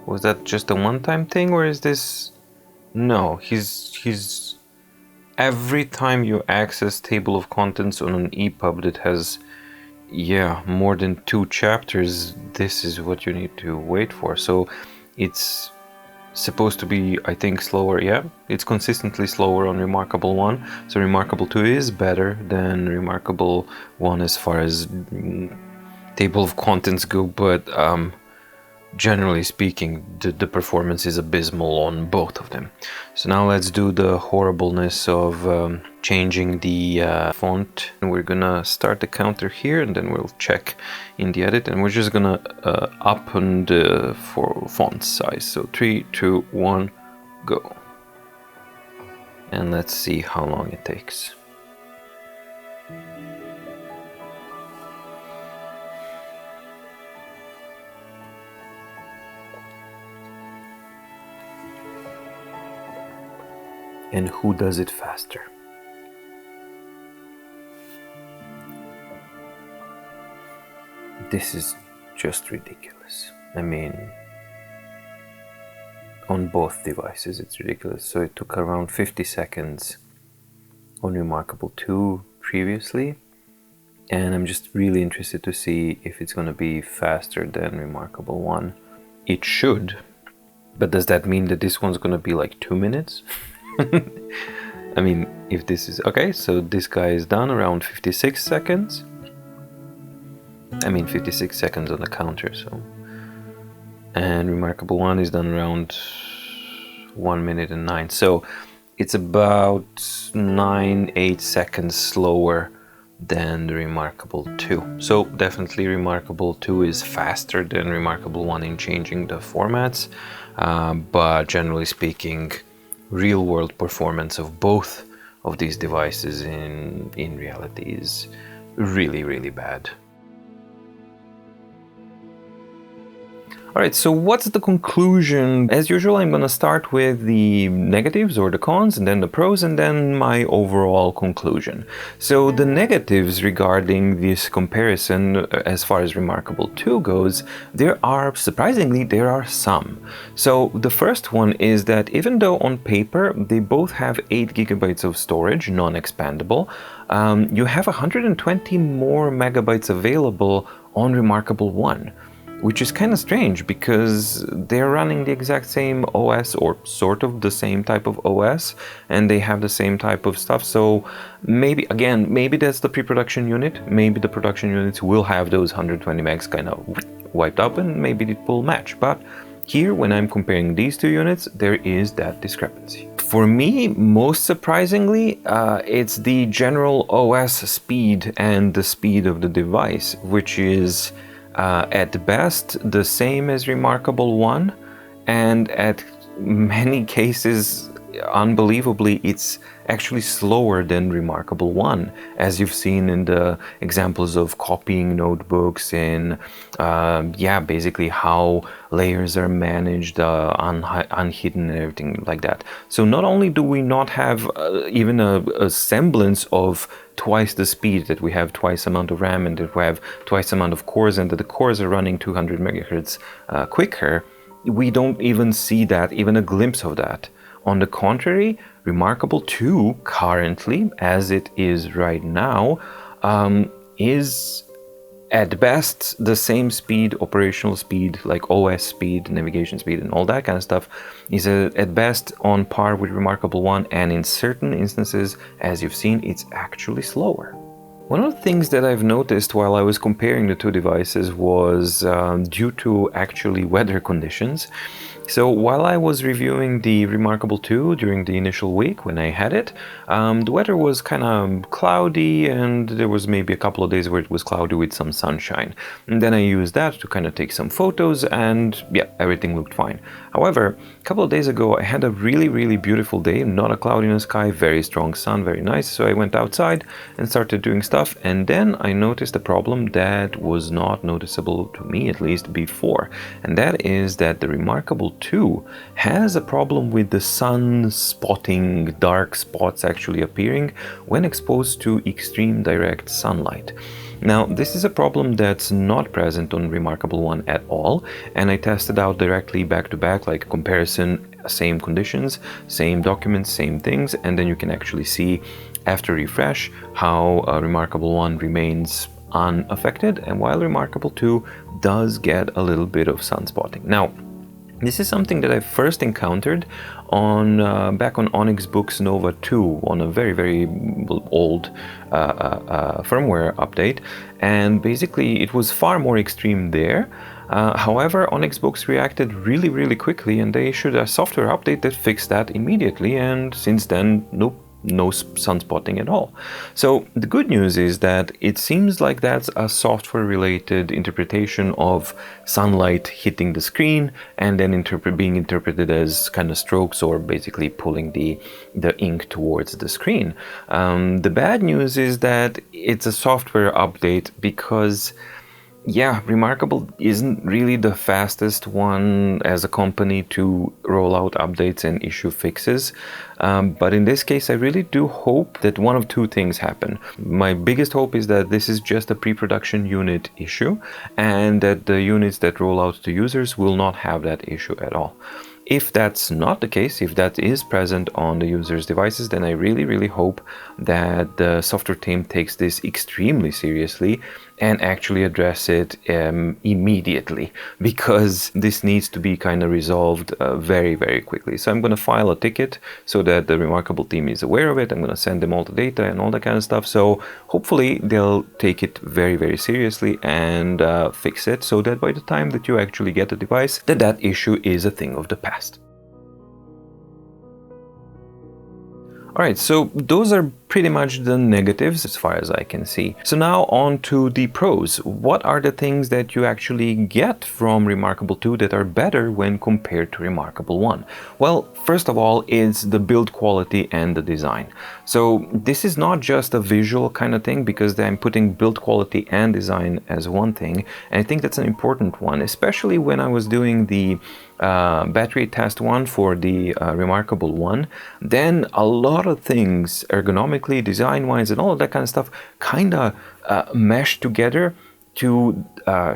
Speaker 1: Was that just a one-time thing, or is this... No, he's... Every time you access table of contents on an EPUB that has, yeah, more than 2 chapters, this is what you need to wait for. So, it's supposed to be, I think, slower. Yeah, it's consistently slower on Remarkable 1, so Remarkable 2 is better than Remarkable 1 as far as table of contents go, but generally speaking, the performance is abysmal on both of them. So now let's do the horribleness of changing the font. And we're gonna start the counter here, and then we'll check in the edit, and we're just gonna up on the font size. So 3, 2, 1, go. And let's see how long it takes. And who does it faster? This is just ridiculous. I mean, on both devices it's ridiculous. So it took around 50 seconds on Remarkable 2 previously, and I'm just really interested to see if it's going to be faster than Remarkable 1. It should, but does that mean that this one's going to be like 2 minutes? I mean, if this is... Okay, so this guy is done around 56 seconds. I mean, 56 seconds on the counter, so... And Remarkable 1 is done around 1 minute and 9. So it's about 9-8 seconds slower than the Remarkable 2. So definitely Remarkable 2 is faster than Remarkable 1 in changing the formats. But generally speaking, real-world performance of both of these devices in reality is really, really bad. Alright, so what's the conclusion? As usual, I'm gonna start with the negatives or the cons, and then the pros, and then my overall conclusion. So the negatives regarding this comparison, as far as Remarkable 2 goes, surprisingly, there are some. So the first one is that even though on paper they both have 8 GB of storage, non-expandable, you have 120 more megabytes available on Remarkable 1. Which is kind of strange because they're running the exact same OS, or sort of the same type of OS, and they have the same type of stuff. So maybe, again, maybe that's the pre-production unit. Maybe the production units will have those 120 megs kind of wiped up, and maybe it will match. But here, when I'm comparing these two units, there is that discrepancy. For me, most surprisingly, it's the general OS speed and the speed of the device, which is at best the same as Remarkable 1, and at many cases, unbelievably, it's actually slower than Remarkable 1, as you've seen in the examples of copying notebooks, in basically how layers are managed, unhidden and everything like that. So not only do we not have even a semblance of twice the speed, that we have twice the amount of RAM, and that we have twice the amount of cores, and that the cores are running 200 megahertz quicker, we don't even see that, even a glimpse of that. On the contrary, Remarkable 2 currently, as it is right now, is at best the same speed, operational speed, like OS speed, navigation speed, and all that kind of stuff, is at best on par with Remarkable 1, and in certain instances, as you've seen, it's actually slower. One of the things that I've noticed while I was comparing the two devices was due to actually weather conditions. So while I was reviewing the Remarkable 2 during the initial week when I had it, the weather was kind of cloudy, and there was maybe a couple of days where it was cloudy with some sunshine. And then I used that to kind of take some photos, and yeah, everything looked fine. However, a couple of days ago I had a really beautiful day, not a cloud in the sky, very strong sun, very nice. So I went outside and started doing stuff, and then I noticed a problem that was not noticeable to me, at least before, and that is that the Remarkable 2 has a problem with the sun spotting, dark spots actually appearing when exposed to extreme direct sunlight. Now, this is a problem that's not present on Remarkable 1 at all, and I tested out directly back to back, like comparison, same conditions, same documents, same things, and then you can actually see after refresh how Remarkable 1 remains unaffected, and while Remarkable 2 does get a little bit of sunspotting. Now, this is something that I first encountered on back on Onyx Books Nova 2 on a very old firmware update, and basically it was far more extreme there. However, Onyx Books reacted really quickly, and they issued a software update that fixed that immediately, and since then, nope, no sunspotting at all. So the good news is that it seems like that's a software related interpretation of sunlight hitting the screen and then being interpreted as kind of strokes, or basically pulling the ink towards the screen. The bad news is that it's a software update, because yeah, Remarkable isn't really the fastest one as a company to roll out updates and issue fixes. But in this case, I really do hope that one of two things happen. My biggest hope is that this is just a pre-production unit issue, and that the units that roll out to users will not have that issue at all. If that's not the case, if that is present on the user's devices, then I really hope that the software team takes this extremely seriously and actually address it immediately, because this needs to be kind of resolved very quickly. So I'm going to file a ticket so that the Remarkable team is aware of it. I'm going to send them all the data and all that kind of stuff. So hopefully they'll take it very seriously and fix it, so that by the time that you actually get the device, that issue is a thing of the past. Alright, so those are pretty much the negatives as far as I can see. So now on to the pros. What are the things that you actually get from Remarkable 2 that are better when compared to Remarkable 1? Well, first of all, it's the build quality and the design. So this is not just a visual kind of thing, because I'm putting build quality and design as one thing, and I think that's an important one, especially when I was doing the battery test one for the Remarkable 1. Then a lot of things, ergonomically, design-wise, and all of that kind of stuff, kind of mesh together to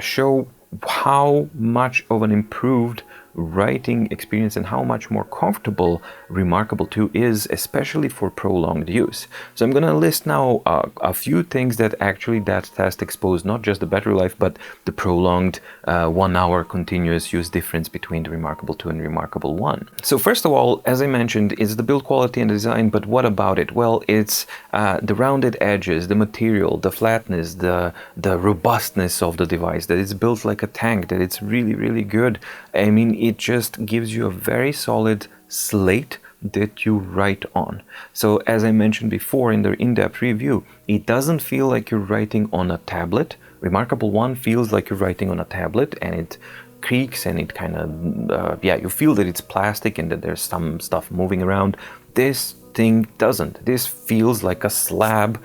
Speaker 1: show how much of an improved writing experience and how much more comfortable Remarkable 2 is, especially for prolonged use. So I'm going to list now a few things that actually that test exposed, not just the battery life, but the prolonged 1 hour continuous use difference between the Remarkable 2 and Remarkable 1. So first of all, as I mentioned, is the build quality and design, but what about it? Well, it's the rounded edges, the material, the flatness, the robustness of the device, that it's built like a tank, that it's really good. I mean, it just gives you a very solid slate that you write on. So as I mentioned before in the in-depth review, it doesn't feel like you're writing on a tablet. Remarkable 1 feels like you're writing on a tablet, and it creaks and it kind of, you feel that it's plastic and that there's some stuff moving around. This thing doesn't. This feels like a slab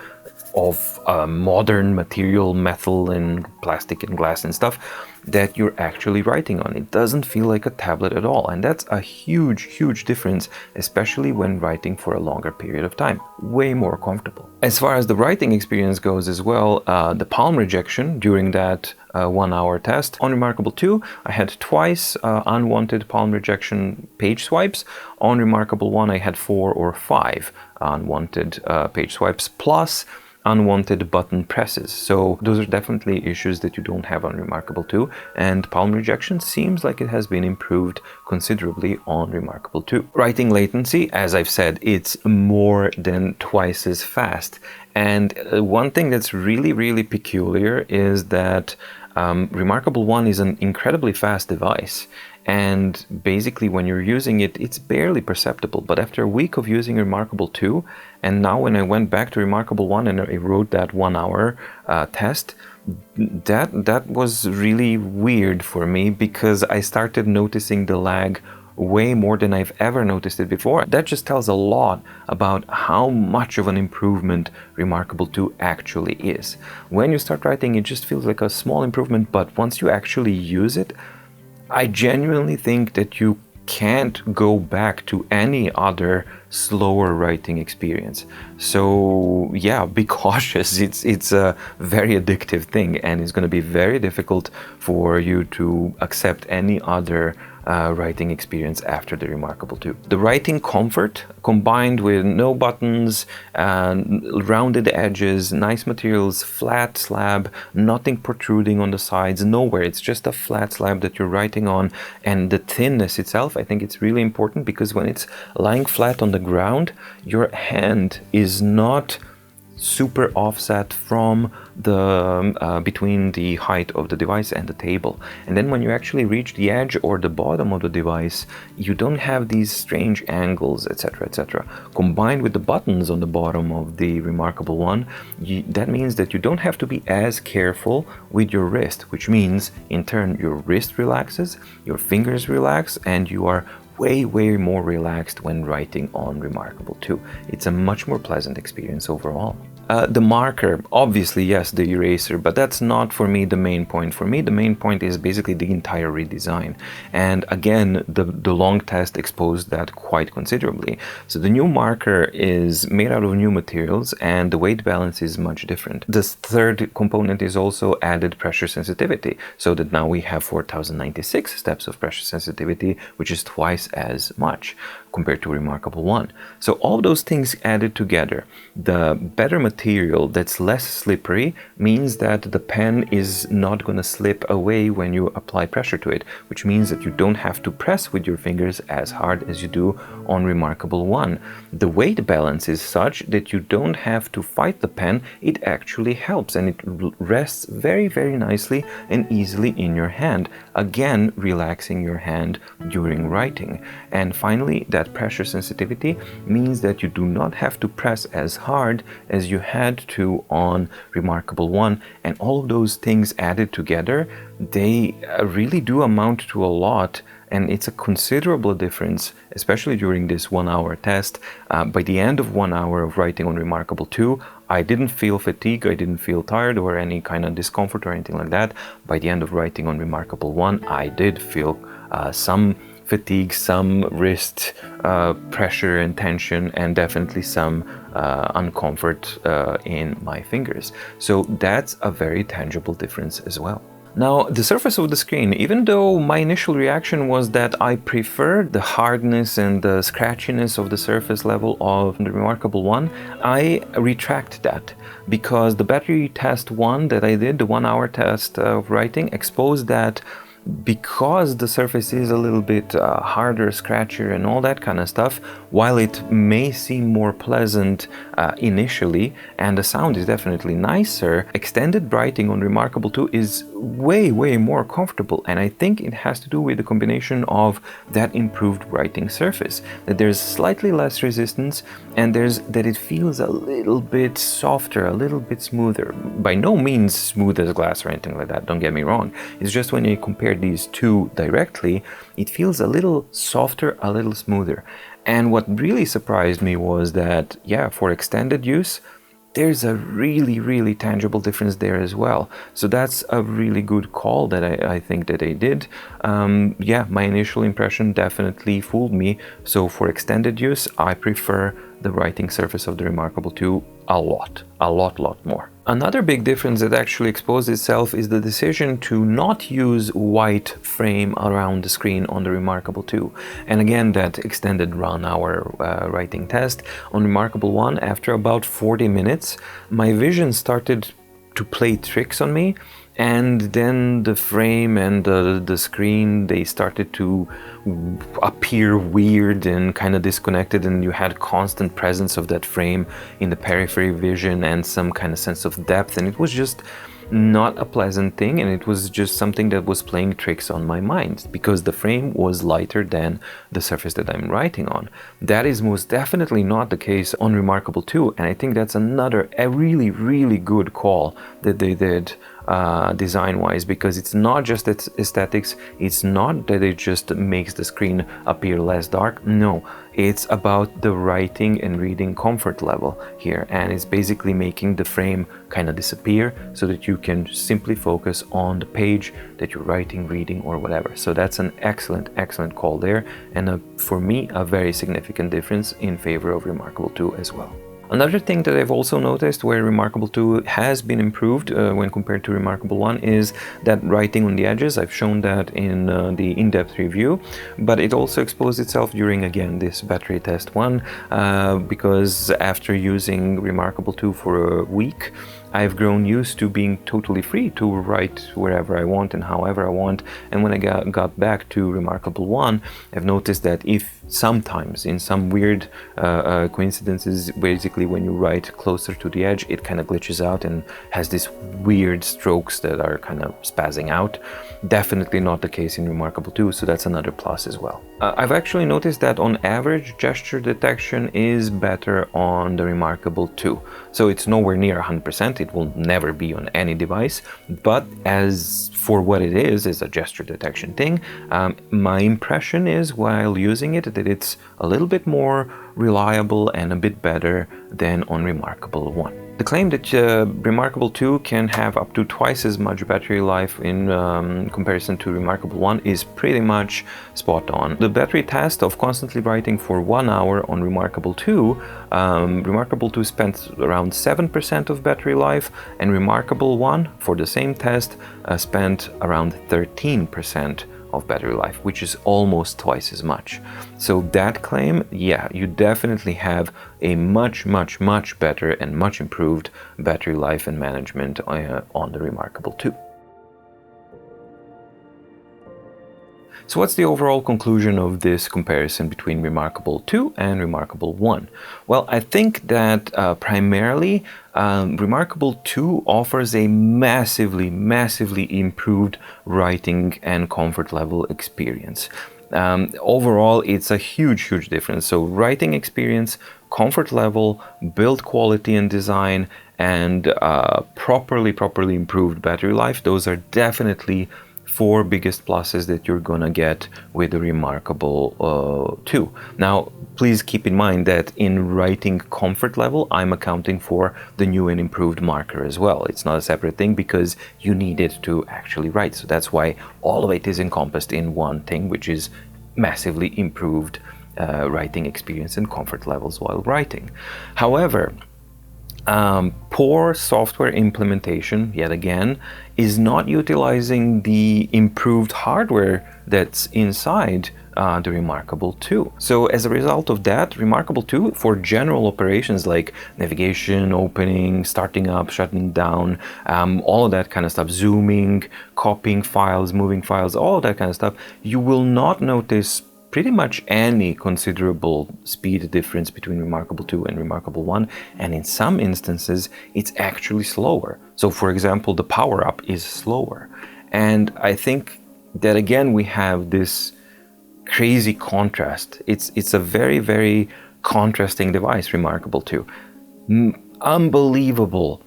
Speaker 1: of modern material, metal and plastic and glass and stuff that you're actually writing on. It doesn't feel like a tablet at all, and that's a huge difference, especially when writing for a longer period of time. Way more comfortable. As far as the writing experience goes as well, the palm rejection during that 1 hour test on Remarkable 2, I had twice unwanted palm rejection page swipes. On Remarkable 1, I had 4 or 5 unwanted page swipes, plus unwanted button presses. So those are definitely issues that you don't have on Remarkable 2, and palm rejection seems like it has been improved considerably on Remarkable 2. Writing latency, as I've said, it's more than twice as fast. And one thing that's really peculiar is that Remarkable One is an incredibly fast device, and basically when you're using it, it's barely perceptible. But after a week of using Remarkable 2, and now when I went back to Remarkable 1 and I wrote that 1 hour test, that was really weird for me, because I started noticing the lag way more than I've ever noticed it before. That just tells a lot about how much of an improvement Remarkable 2 actually is. When you start writing, it just feels like a small improvement, but once you actually use it, I genuinely think that you can't go back to any other slower writing experience. So yeah, be cautious. It's a very addictive thing, and it's going to be very difficult for you to accept any other writing experience after the Remarkable 2. The writing comfort, combined with no buttons, rounded edges, nice materials, flat slab, nothing protruding on the sides, nowhere. It's just a flat slab that you're writing on, and the thinness itself, I think it's really important, because when it's lying flat on the ground, your hand is not super offset from the between the height of the device and the table. And then when you actually reach the edge or the bottom of the device, you don't have these strange angles, etc., etc. Combined with the buttons on the bottom of the Remarkable One, that means that you don't have to be as careful with your wrist, which means in turn your wrist relaxes, your fingers relax, and you are way more relaxed when writing on Remarkable 2. It's a much more pleasant experience overall. The marker, obviously, yes, the eraser, but that's not for me the main point. For me, the main point is basically the entire redesign. And again, the long test exposed that quite considerably. So the new marker is made out of new materials, and the weight balance is much different. The third component is also added pressure sensitivity, so that now we have 4096 steps of pressure sensitivity, which is twice as much compared to Remarkable One. So all those things added together, the better material that's less slippery means that the pen is not going to slip away when you apply pressure to it, which means that you don't have to press with your fingers as hard as you do on Remarkable One. The weight balance is such that you don't have to fight the pen, it actually helps, and it rests very nicely and easily in your hand, again relaxing your hand during writing. And finally, that pressure sensitivity means that you do not have to press as hard as you had to on Remarkable One, and all of those things added together, they really do amount to a lot, and it's a considerable difference, especially during this 1 hour test. By the end of 1 hour of writing on Remarkable 2, I didn't feel fatigue, I didn't feel tired or any kind of discomfort or anything like that. By the end of writing on Remarkable 1, I did feel some fatigue, some wrist pressure and tension, and definitely some uncomfort in my fingers. So that's a very tangible difference as well. Now, the surface of the screen, even though my initial reaction was that I preferred the hardness and the scratchiness of the surface level of the Remarkable One, I retract that, because the battery test 1 that I did, the 1 hour test of writing, exposed that because the surface is a little bit harder, scratchier and all that kind of stuff, while it may seem more pleasant initially, and the sound is definitely nicer, extended writing on Remarkable 2 is way more comfortable. And I think it has to do with the combination of that improved writing surface, that there's slightly less resistance, and that it feels a little bit softer, a little bit smoother. By no means smooth as glass or anything like that, don't get me wrong. It's just when you compare these two directly, it feels a little softer, a little smoother. And what really surprised me was that, yeah, for extended use, there's a really tangible difference there as well. So that's a really good call that I think that they did. Yeah, my initial impression definitely fooled me. So for extended use, I prefer the writing surface of the Remarkable 2 a lot more. Another big difference that actually exposed itself is the decision to not use white frame around the screen on the Remarkable 2. And again, that extended 1 hour writing test on Remarkable 1, after about 40 minutes, my vision started to play tricks on me, and then the frame and the screen, they started to appear weird and kind of disconnected, and you had constant presence of that frame in the periphery vision and some kind of sense of depth, and it was just not a pleasant thing, and it was just something that was playing tricks on my mind because the frame was lighter than the surface that I'm writing on. That is most definitely not the case on Remarkable 2, and I think that's a really good call that they did design-wise, because it's not just its aesthetics, it's not that it just makes the screen appear less dark. No, it's about the writing and reading comfort level here, and it's basically making the frame kind of disappear so that you can simply focus on the page that you're writing, reading, or whatever. So that's an excellent call there, and for me a very significant difference in favor of Remarkable 2 as well. Another thing that I've also noticed where Remarkable 2 has been improved when compared to Remarkable 1 is that writing on the edges. I've shown that in the in-depth review, but it also exposed itself during, again, this battery test one, because after using Remarkable 2 for a week, I've grown used to being totally free to write wherever I want and however I want. And when I got back to Remarkable 1, I've noticed that if sometimes, in some weird coincidences, basically when you write closer to the edge, it kind of glitches out and has these weird strokes that are kind of spazzing out. Definitely not the case in Remarkable 2, so that's another plus as well. I've actually noticed that on average, gesture detection is better on the Remarkable 2. So it's nowhere near 100%, it will never be on any device, but as for what it is a gesture detection thing, my impression is while using it that it's a little bit more reliable and a bit better than on Remarkable 1. The claim that Remarkable 2 can have up to twice as much battery life in comparison to Remarkable 1 is pretty much spot on. The battery test of constantly writing for 1 hour on Remarkable 2, Remarkable 2 spent around 7% of battery life, and Remarkable 1 for the same test spent around 13% of battery life, which is almost twice as much. So that claim, yeah, you definitely have a much better and much improved battery life and management on the Remarkable 2. So what's the overall conclusion of this comparison between Remarkable 2 and Remarkable 1? Well, I think that primarily Remarkable 2 offers a massively improved writing and comfort level experience. Overall, it's a huge difference. So writing experience, comfort level, build quality and design, and properly improved battery life, those are definitely 4 biggest pluses that you're gonna get with the Remarkable 2. Now, please keep in mind that in writing comfort level, I'm accounting for the new and improved marker as well. It's not a separate thing because you need it to actually write. So that's why all of it is encompassed in one thing, which is massively improved writing experience and comfort levels while writing. However, poor software implementation, yet again, is not utilizing the improved hardware that's inside the Remarkable 2. So as a result of that, Remarkable 2 for general operations like navigation, opening, starting up, shutting down, all of that kind of stuff, zooming, copying files, moving files, all of that kind of stuff, you will not notice pretty much any considerable speed difference between Remarkable 2 and Remarkable 1, and in some instances it's actually slower. So for example, the power up is slower, and I think that again we have this crazy contrast. It's a very contrasting device, Remarkable 2. Unbelievable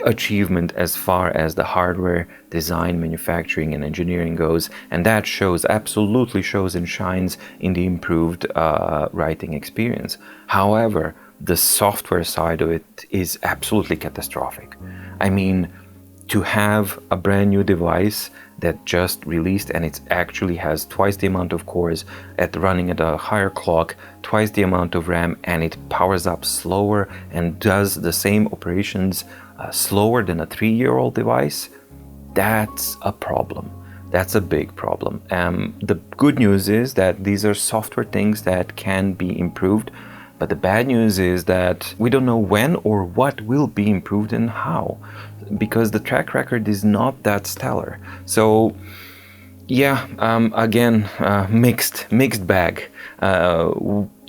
Speaker 1: achievement as far as the hardware, design, manufacturing, and engineering goes, and that absolutely shows and shines in the improved writing experience. However, the software side of it is absolutely catastrophic. I mean, to have a brand new device that just released and it actually has twice the amount of cores running at a higher clock, twice the amount of RAM, and it powers up slower and does the same operations slower than a 3-year-old device, that's a problem. That's a big problem. The good news is that these are software things that can be improved, but the bad news is that we don't know when or what will be improved and how, because the track record is not that stellar. So Yeah, again, mixed bag.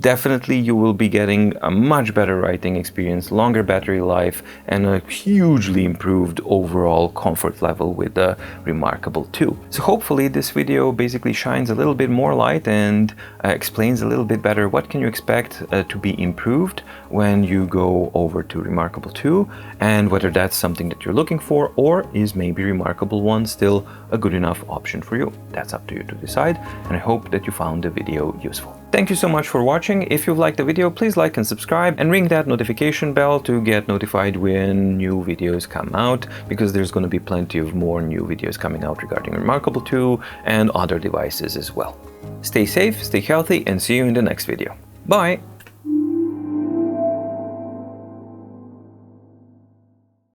Speaker 1: Definitely you will be getting a much better writing experience, longer battery life, and a hugely improved overall comfort level with the Remarkable 2. So hopefully this video basically shines a little bit more light and explains a little bit better what can you expect to be improved when you go over to Remarkable 2, and whether that's something that you're looking for, or is maybe Remarkable 1 still a good enough option for you. That's up to you to decide, and I hope that you found the video useful. Thank you so much for watching. If you've liked the video, please like and subscribe and ring that notification bell to get notified when new videos come out, because there's going to be plenty of more new videos coming out regarding Remarkable 2 and other devices as well. Stay safe, stay healthy, and see you in the next video. Bye!